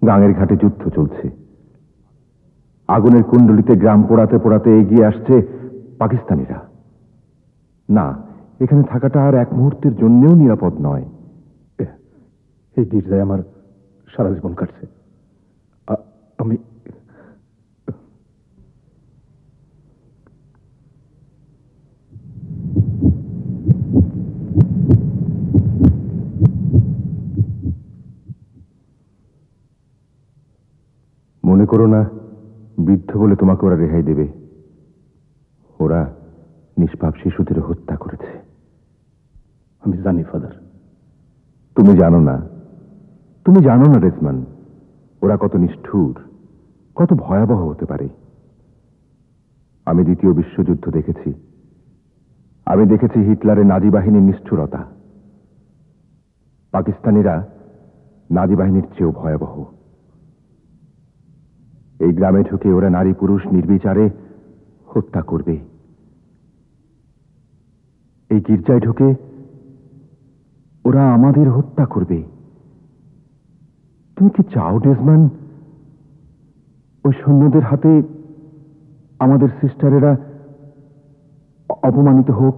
গাঙের ঘাটে যুদ্ধ চলছে, আগুনের কুণ্ডলিতে গ্রাম পোড়াতে পোড়াতে এগিয়ে আসছে পাকিস্তানিরা। না, এখানে থাকাটা আর এক মুহূর্তের জন্যও নিরাপদ নয়। এই গির্জায় আমার সারা জীবন কাটছে। আমি মনে করো না বৃদ্ধ বলে তোমাকে ওরা রেহাই দেবে। ওরা নিষ্পাপ শিশুদের হত্যা করেছে। আমি জানি ফাদার। তুমি জানো না, তুমি জানো না ডেজম্যান, ওরা কত নিষ্ঠুর, কত ভয়াবহ হতে পারে। আমি দ্বিতীয় বিশ্বযুদ্ধ দেখেছি, আমি দেখেছি হিটলারের নাজি বাহিনীর নিষ্ঠুরতা। পাকিস্তানিরা নাজি বাহিনীর চেয়েও ভয়াবহ। এই গ্রামে ঢুকে ওরা নারী পুরুষ নির্বিচারে হত্যা করবে। এই গির্জায় ঢুকে ওরা আমাদের হত্যা করবে। তুমি কি চাও ডেজম্যান ওই সৈন্যদের হাতে আমাদের সিস্টারেরা অপমানিত হোক?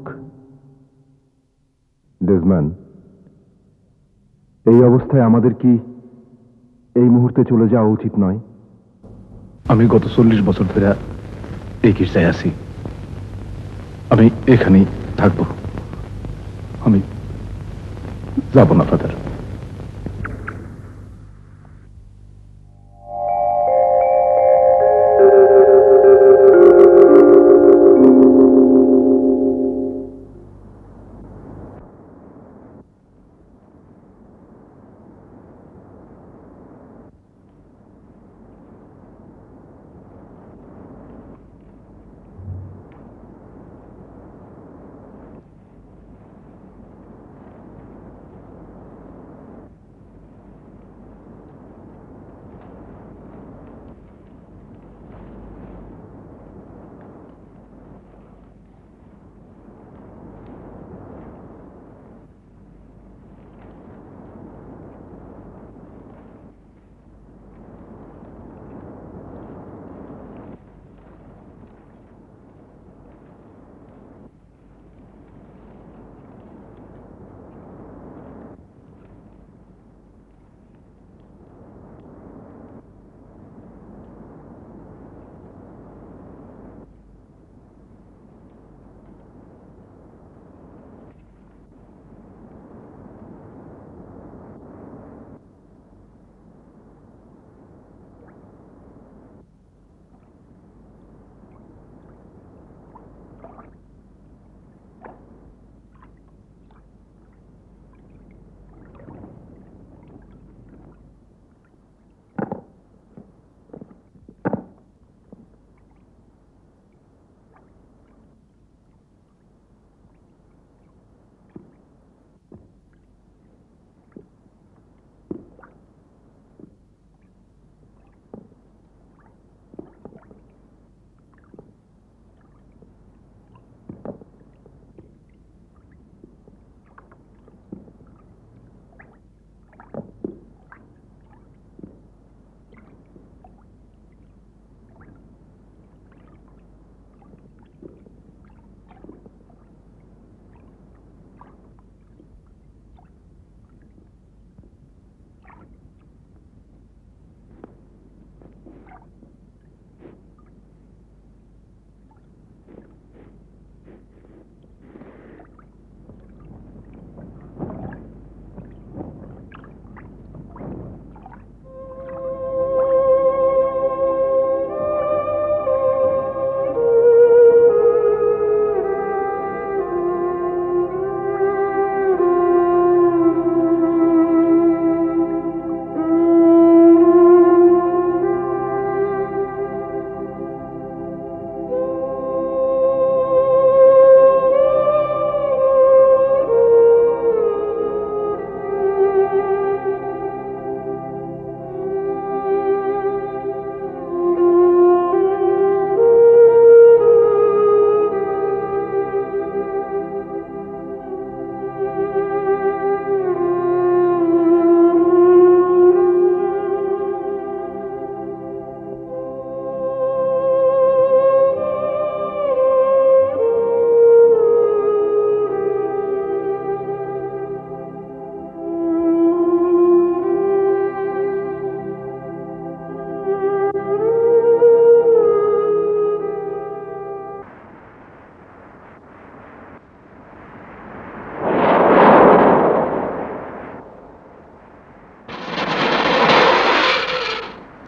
ডেজম্যান, এই অবস্থায় আমাদের কি এই মুহূর্তে চলে যাওয়া উচিত নয়? আমি গত 40 বছর ধরে এই গির্জায় আছি, আমি এখানেই থাকবো, আমি যাব না ফাদার।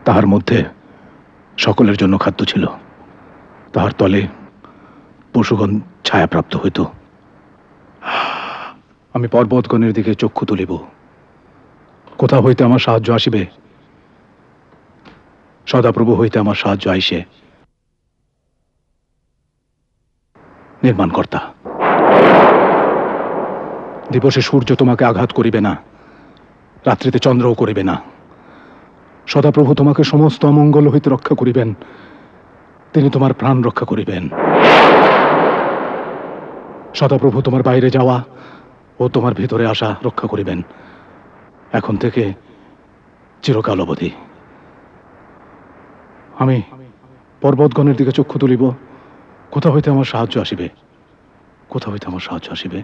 তাহার মধ্যে সকলের জন্য খাদ্য ছিল, তাহার তলে পশুগণ ছায়াপ্রাপ্ত হইত। আমি পর্বতগণের দিকে চক্ষু তুলিব, কোথা হইতে আমার সাহায্য আসিবে? সদাপ্রভু হইতে আমার সাহায্য আইসে। নির্মাণকর্তা, দিবসে সূর্য তোমাকে আঘাত করিবে না, রাত্রিতে চন্দ্রও করিবে না। সদাপ্রভু তোমাকে সমস্ত অমঙ্গল হইতে রক্ষা করিবেন, তিনি তোমার প্রাণ রক্ষা করিবেন। সদাপ্রভু তোমার বাইরে যাওয়া ও তোমার ভিতরে আসা রক্ষা করিবেন, এখন থেকে চিরকাল অবধি। আমি পর্বতগণের দিকে চক্ষু তুলিব, কোথা হইতে আমার সাহায্য আসিবে? কোথা হইতে আমার সাহায্য আসিবে?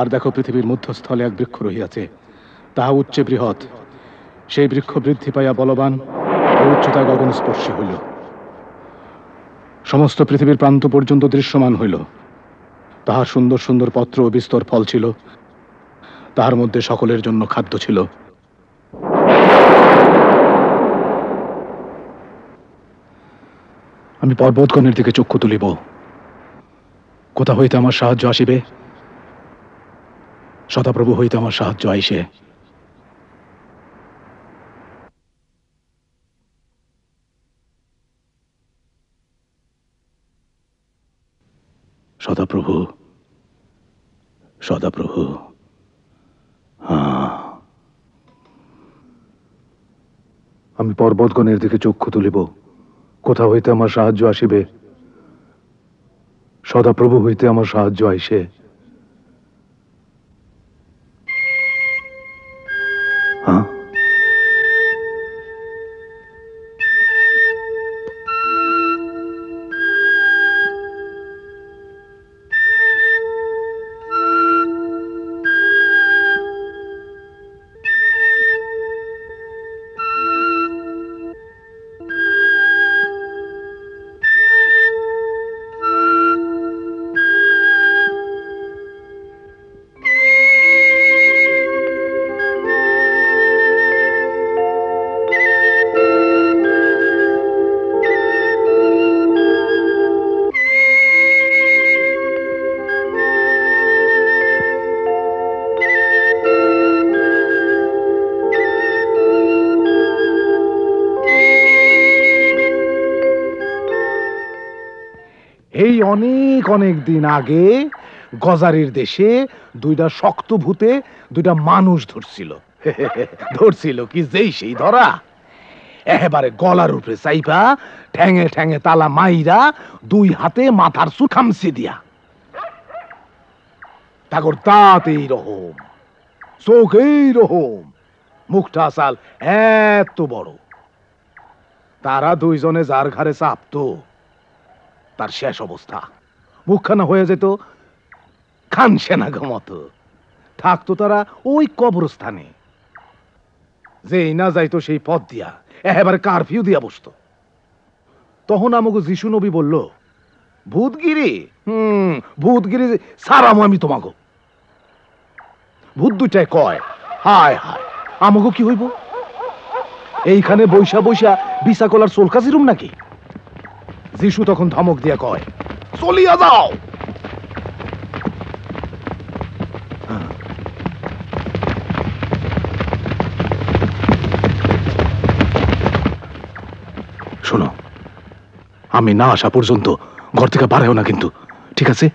আর দেখো, পৃথিবীর মধ্যস্থলে এক বৃক্ষ রহিয়াছে, তাহা উচ্চে বৃহৎ। সেই বৃক্ষ বৃদ্ধি পাইয়া বলবান উচ্চতায় গগনস্পর্শী হইল, সমস্ত পৃথিবীর প্রান্ত পর্যন্ত দৃশ্যমান হইল। তাহার সুন্দর সুন্দর পত্র ও বিস্তর ফল ছিল, তাহার মধ্যে সকলের জন্য খাদ্য ছিল। আমি পর্বতগণের দিকে চক্ষু তুলিব, কোথা হইতে আমার সাহায্য আসিবে? সদাপ্রভু হইতে আমার সাহায্য আইসে। সদাপ্রভু, সদাপ্রভু। আমি পর্বতগণের দিকে চক্ষু তুলিব, কোথা হইতে আমার সাহায্য আসিবে? সদাপ্রভু হইতে আমার সাহায্য আইসে। এই অনেক অনেক দিন আগে গজারির দেশে দুইটা শক্ত ভূতে দুইটা মানুষ ধরছিল। ধরছিল কি যেই সেই ধরা, একেবারে গলার উপরে চাইপা ঠ্যাঙে ঠ্যাঙে তালা মাইরা দুই হাতে মাথার চুল খামচি দিয়া। তাগর দাঁত এই রকম, চোখ এই রকম, মুখটা চাল এত বড়। তারা দুইজনে যার ঘাড়ে চাপতো, তার শেষ অবস্থা মুখখানা হয়ে যেত খান সেনাগ মতো। থাকতো তারা ওই কবরস্থানে, যেই না যাইতো সেই পথ দিয়া একেবারে কারফিউ দিয়া বসতো। তখন আমাকে যিশু নবী বলল, ভূতগিরি ভূতগিরি সারাম আমি তোমাকে। ভূত দুইটায় কয়, হায় হায় আমাকে কি হইব? এইখানে বৈশা বৈশা বিশা কলার চোলকাজিরুম নাকি? যিশু তখন ধমক দিয়া কয়, চলিয়া যাও। শোনো, আমি না আসা পর্যন্ত ঘর থেকে বার হও না কিন্তু, ঠিক আছে?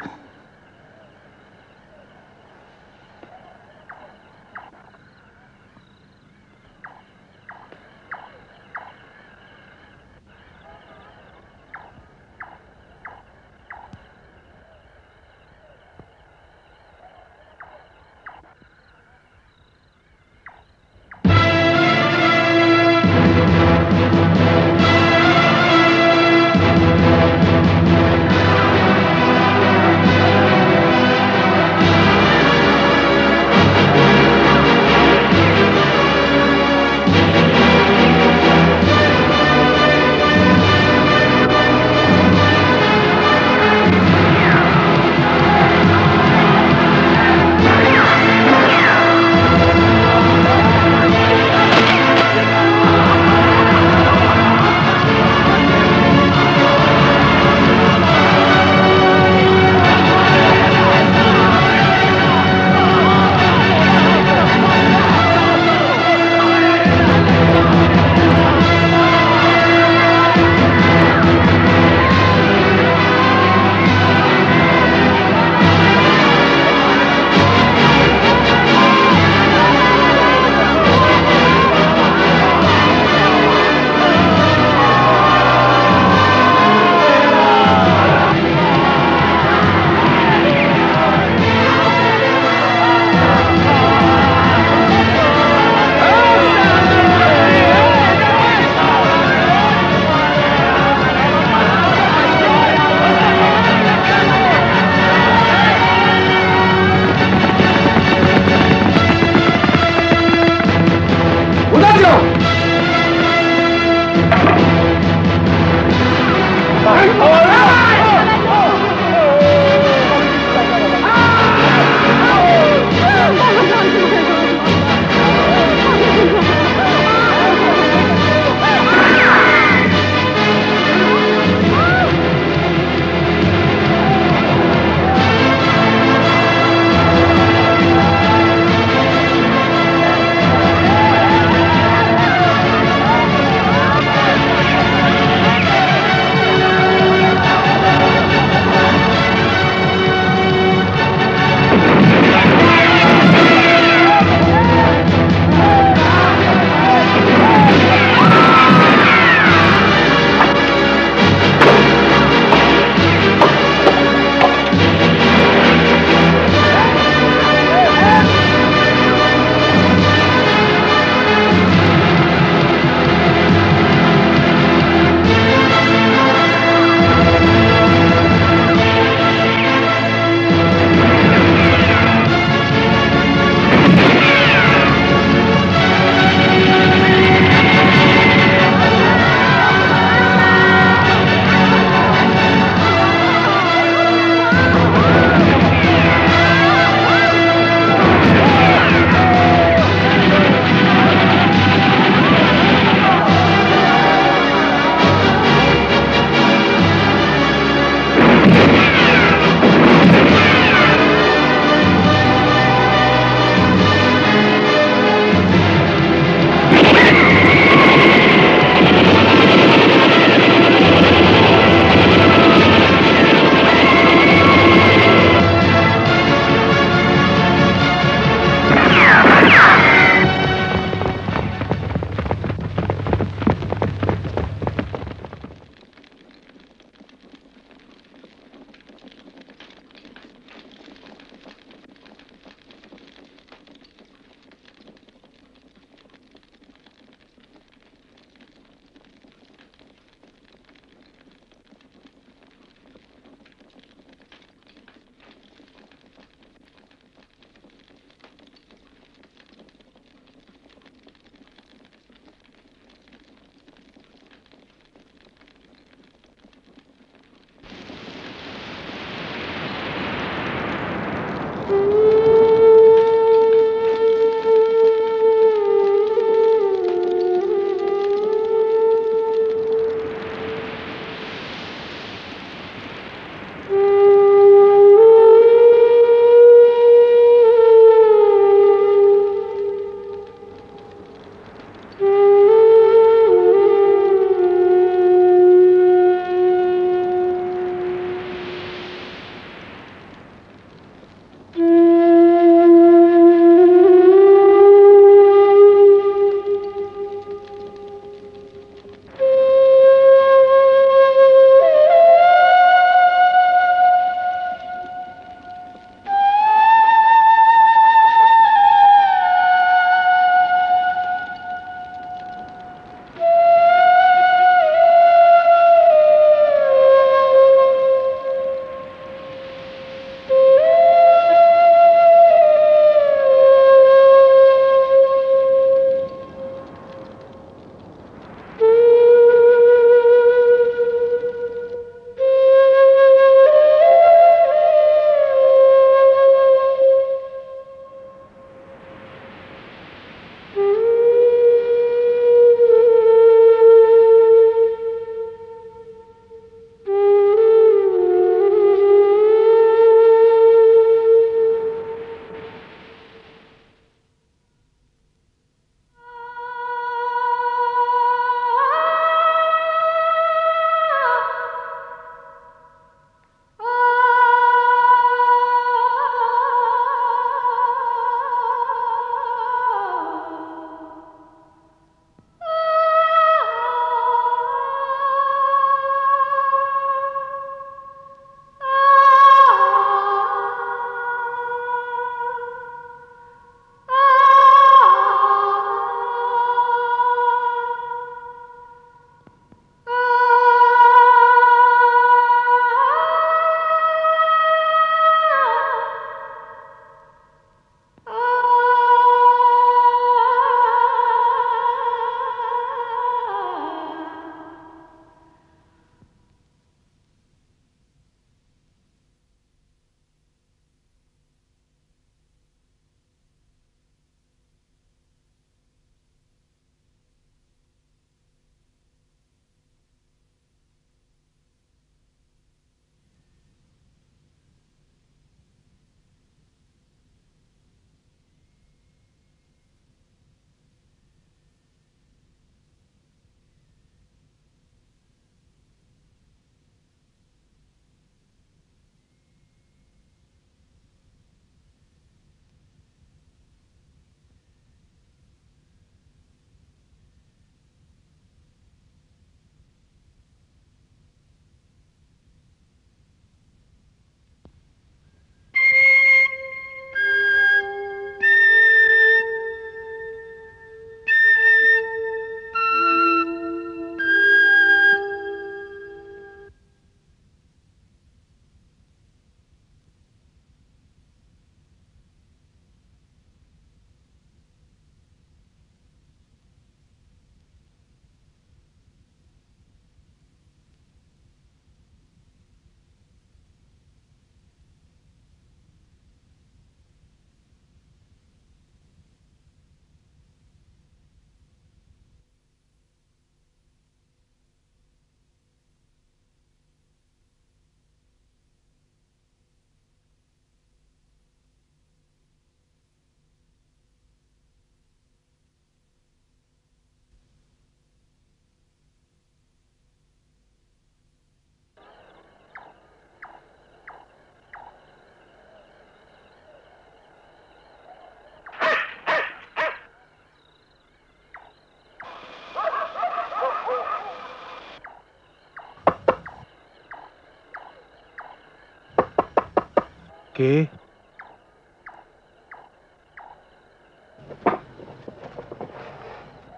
কে?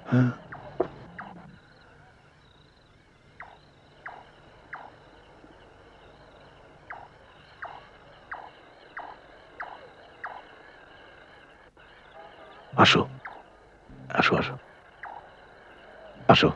হ্যাঁ, আসো আসো আসো আসো।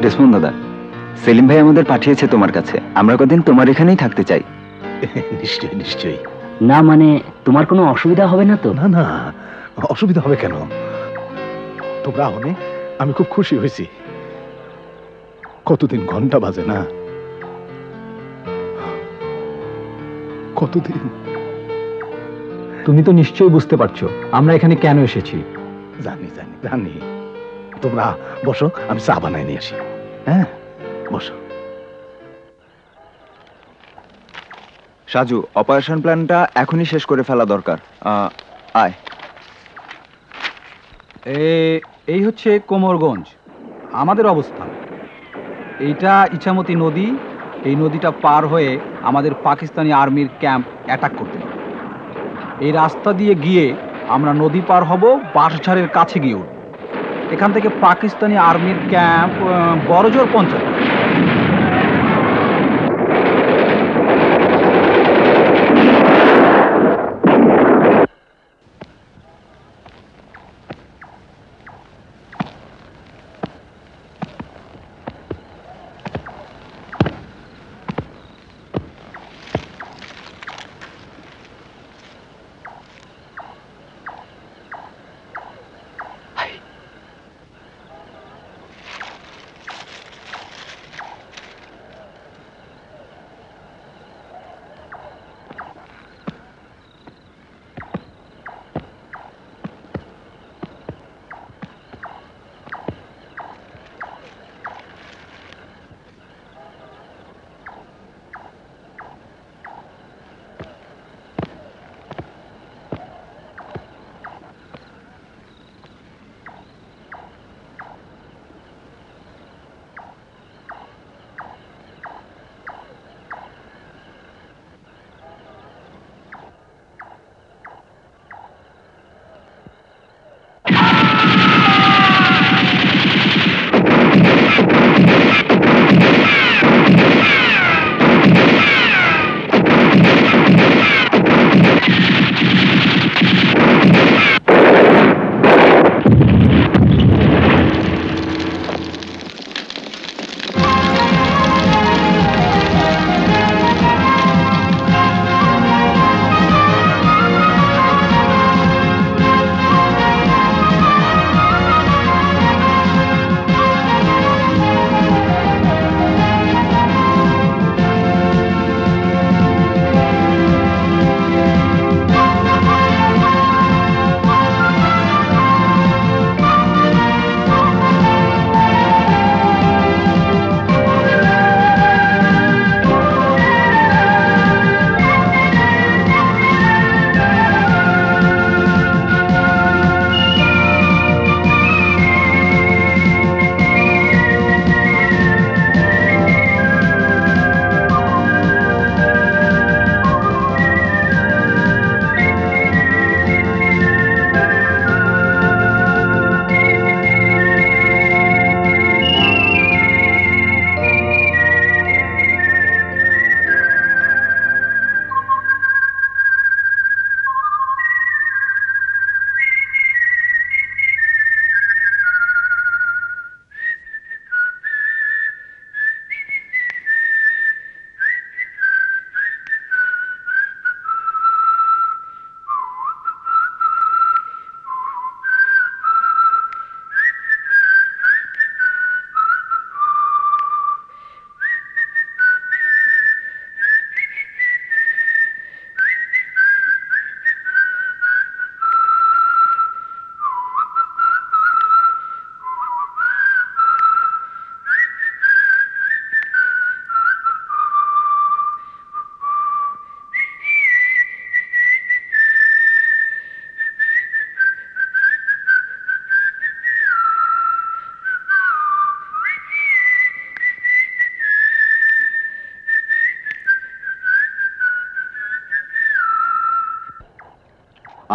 রেসমন দাদা, সেলিম ভাই আমাদের পাঠিয়েছে তোমার কাছে। আমরা কদিন তোমার এখানেই থাকতে চাই। নিশ্চয়ই নিশ্চয়ই। না মানে তোমার কোনো অসুবিধা হবে না তো? না না, অসুবিধা হবে কেন? তোমরা অনেক, আমি খুব খুশি হয়েছি। কতদিন ঘন্টা বাজে না, কতদিন। তুমি তো নিশ্চয়ই বুঝতে পারছো আমরা এখানে কেন এসেছি। জানি জানি জানি। তোমরা বসো, আমি চা বানাই নিয়ে আসি। হ্যাঁ বসো। সাজু, অপারেশন প্ল্যানটা এখনই শেষ করে ফেলা দরকার। আয়। এই হচ্ছে কোমরগঞ্জ আমাদের অবস্থান। এইটা ইছামতি নদী। এই নদীটা পার হয়ে আমাদের পাকিস্তানি আর্মির ক্যাম্প অ্যাটাক করতে হবে। এই রাস্তা দিয়ে গিয়ে আমরা নদী পার হব, বাঁশঝাড়ের কাছে গিয়ে উঠব। এখান থেকে পাকিস্তানি আর্মির ক্যাম্প বড়জোর 50।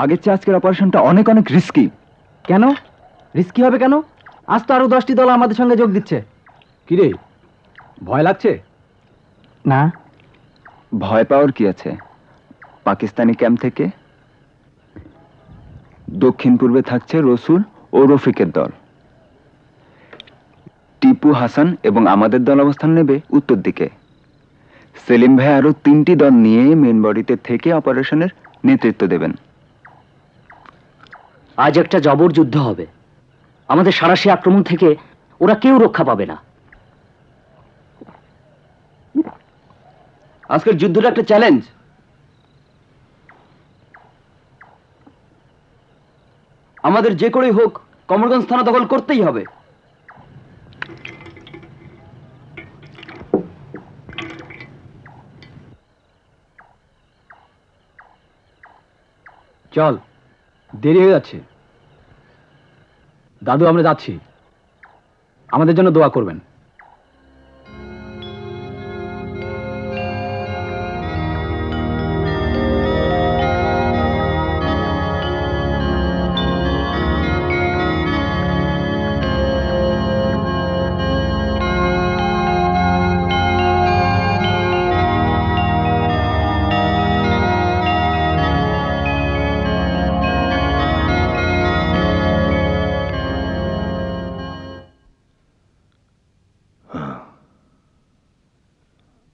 আগের চেয়ে আজকের অপারেশনটা অনেক অনেক রিস্কি। কেন রিস্কি হবে কেন? আজ তো আরো 10টি দল আমাদের সঙ্গে যোগ দিচ্ছে। কি রে, ভয় লাগছে? না, ভয় পাওয়ার কি আছে? পাকিস্তানি ক্যাম্প থেকে দক্ষিণ পূর্বে থাকছে রসুল ও রফিকের দল। টিপু হাসান এবং আমাদের দল অবস্থান নেবে উত্তর দিকে। সেলিম ভাই আরো 3টি দল নিয়ে মেন বডিতে থেকে অপারেশনের নেতৃত্ব দেবেন। আজ একটা জবর যুদ্ধ হবে। আমাদের সাঁড়াশি আক্রমণ থেকে ওরা কেউ রক্ষা পাবে না। আজকের যুদ্ধটা একটা চ্যালেঞ্জ। আমাদের যে করেই হোক কমরগঞ্জ থানা দখল করতেই হবে। চল, দেরি হয়ে যাচ্ছে। দাদু, আমরা যাচ্ছি, আমাদের জন্য দোয়া করবেন।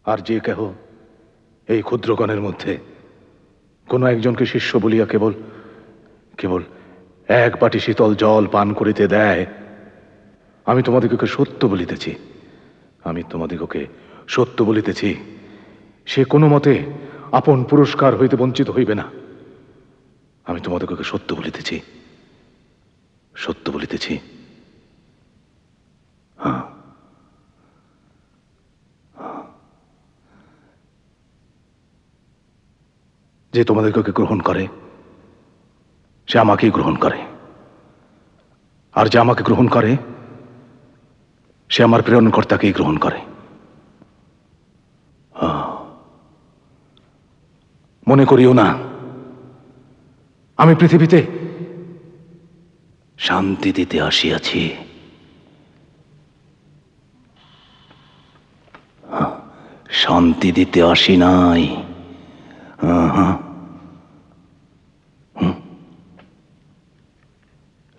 আর যে কেহ এই ক্ষুদ্রগণের মধ্যে কোনো একজনকে শিষ্য বলিয়া কেবল কেবল এক বাটি শীতল জল পান করিতে দেয়, আমি তোমাদিগকে সত্য বলিতেছি, আমি তোমাদিগকে সত্য বলিতেছি, সে কোনো মতে আপন পুরস্কার হইতে বঞ্চিত হইবে না। আমি তোমাদিগকে সত্য বলিতেছি, সত্য বলিতেছি। হ্যাঁ, যে তোমাদেরকে গ্রহণ করে সে আমাকেই গ্রহণ করে, আর যে আমাকে গ্রহণ করে সে আমার প্রেরণকর্তাকেই গ্রহণ করে। মনে করিও না আমি পৃথিবীতে শান্তি দিতে আসিয়াছি। শান্তি দিতে আসি নাই।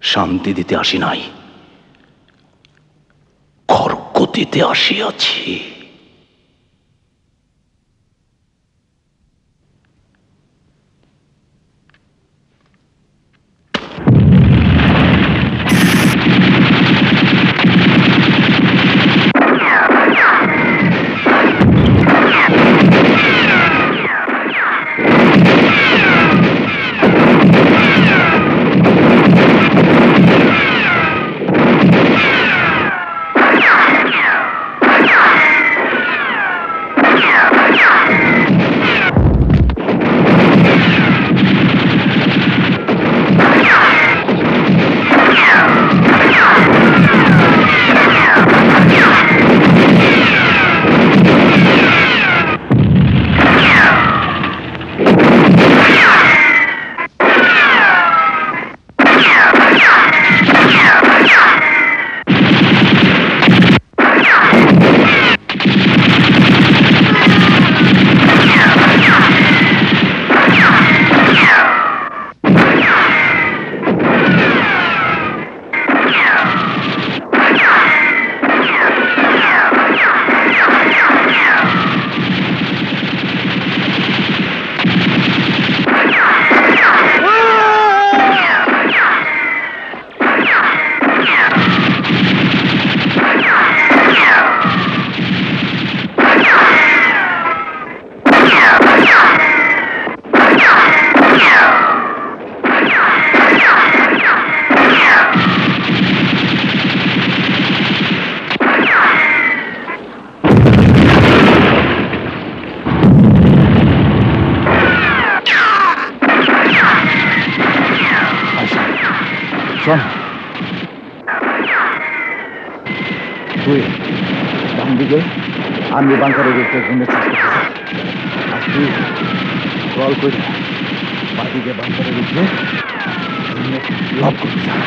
শান্তি দিতে আসি নাই, খড়গ দিতে আসিয়াছি। শোন, তুই ডান দিকে আর্মি বাংকারের উপরে ঘুরে চেষ্টা করছিস, আর তুই ক্রল করে বাদিকে বান্দরের উপরে লাভ করতে চায়।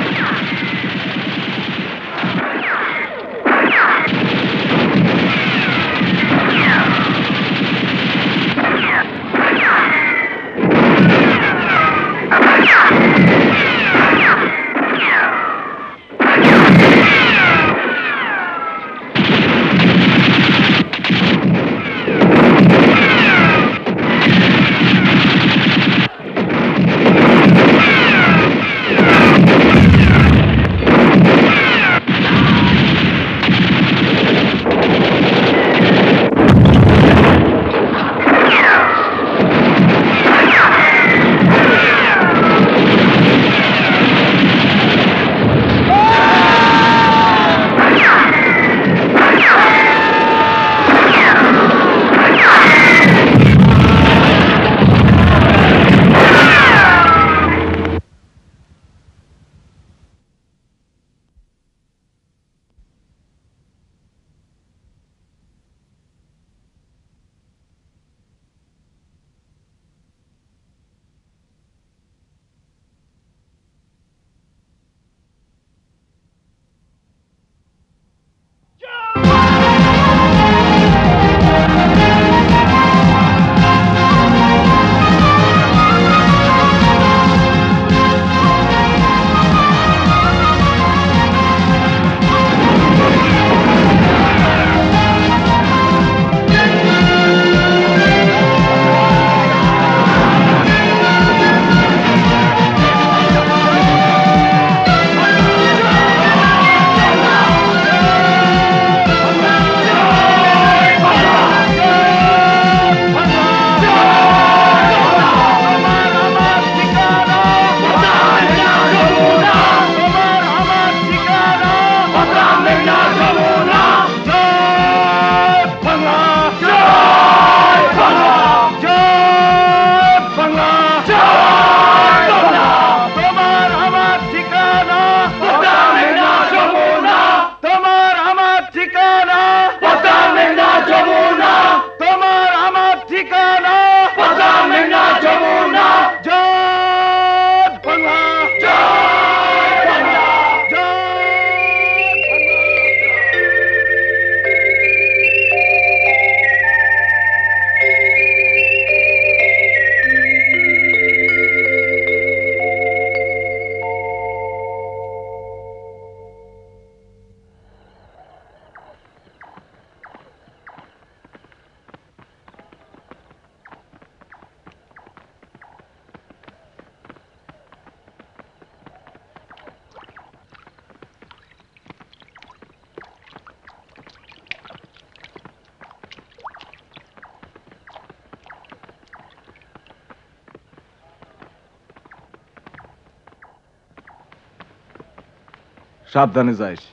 সাবধানে যাইস।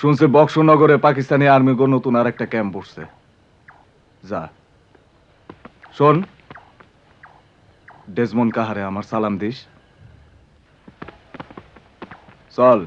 শুনছে বক্সনগরে পাকিস্তানি আর্মি গো নতুন আর একটা ক্যাম্প বসছে। যা শোন, ডেজমন্ড কাহারে আমার সালাম দিস। চল।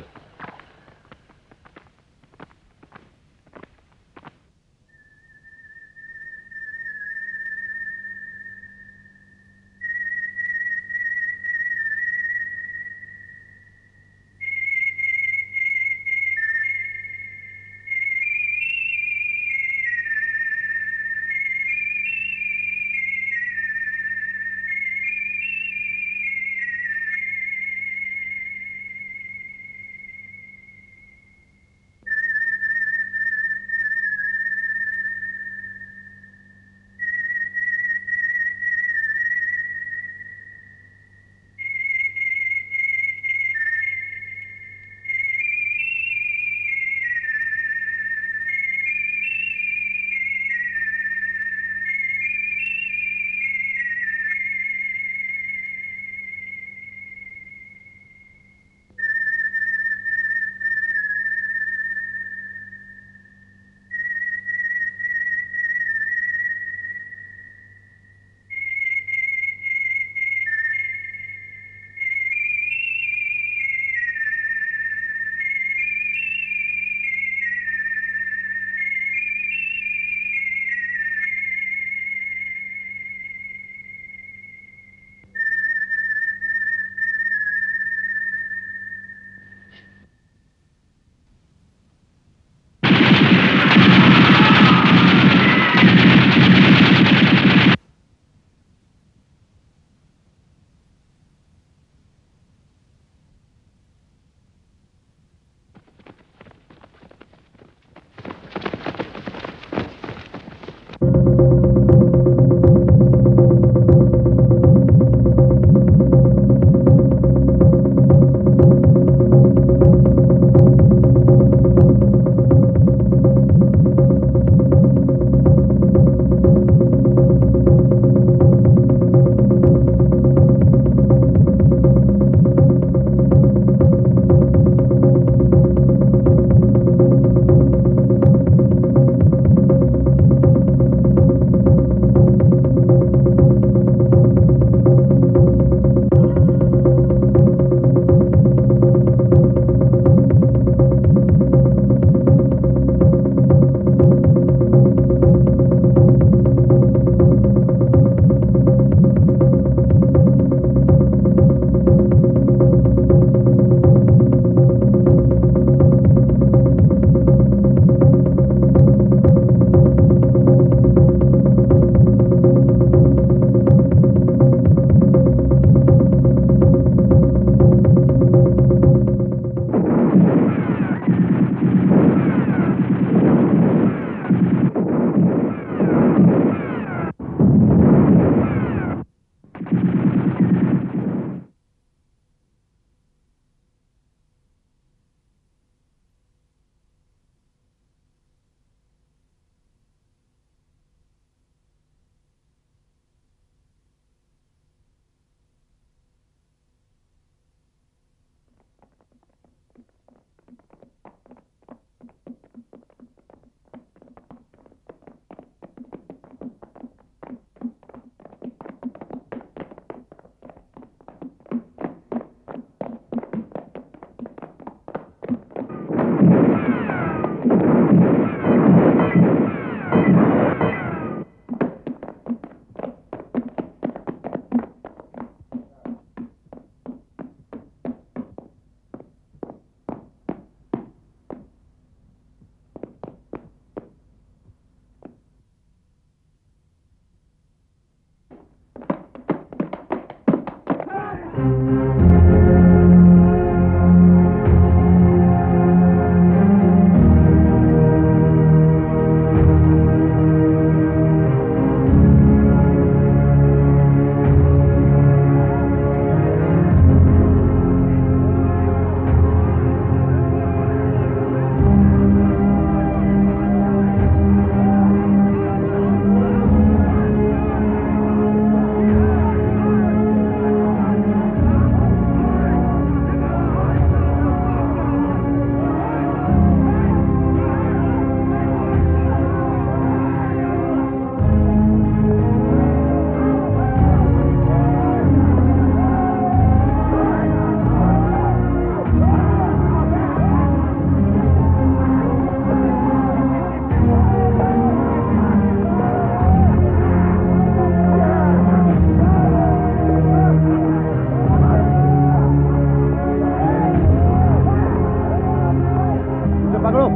पकड़ो।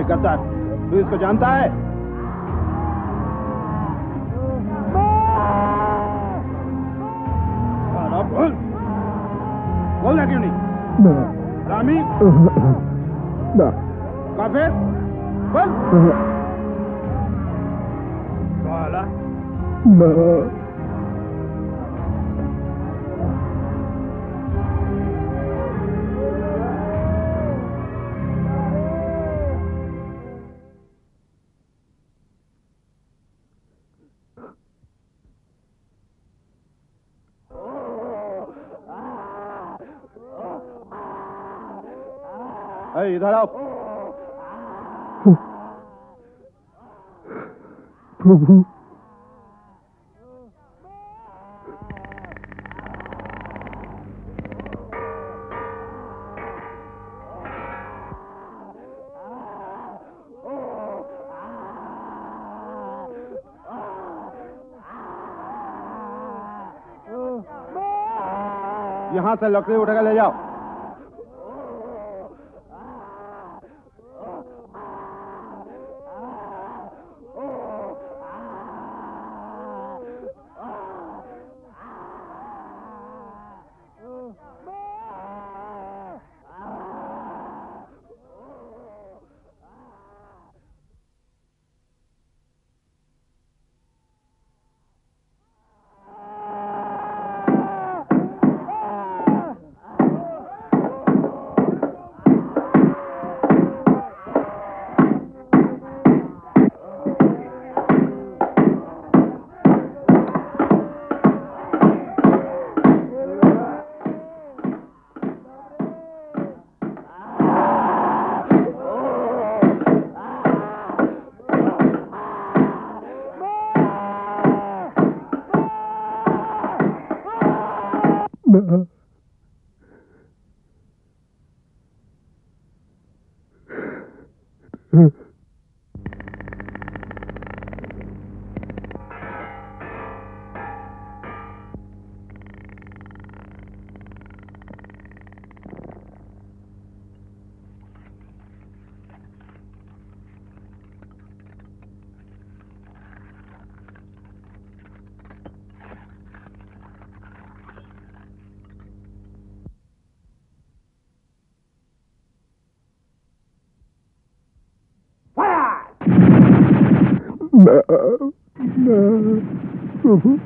कप्तान, तू इसको जानता है? बोलना क्यों नहीं? रामी काफिर बोल। साला इधर आओ। प्रभु यहां से लकड़ी उठाकर ले जाओ। प्रभु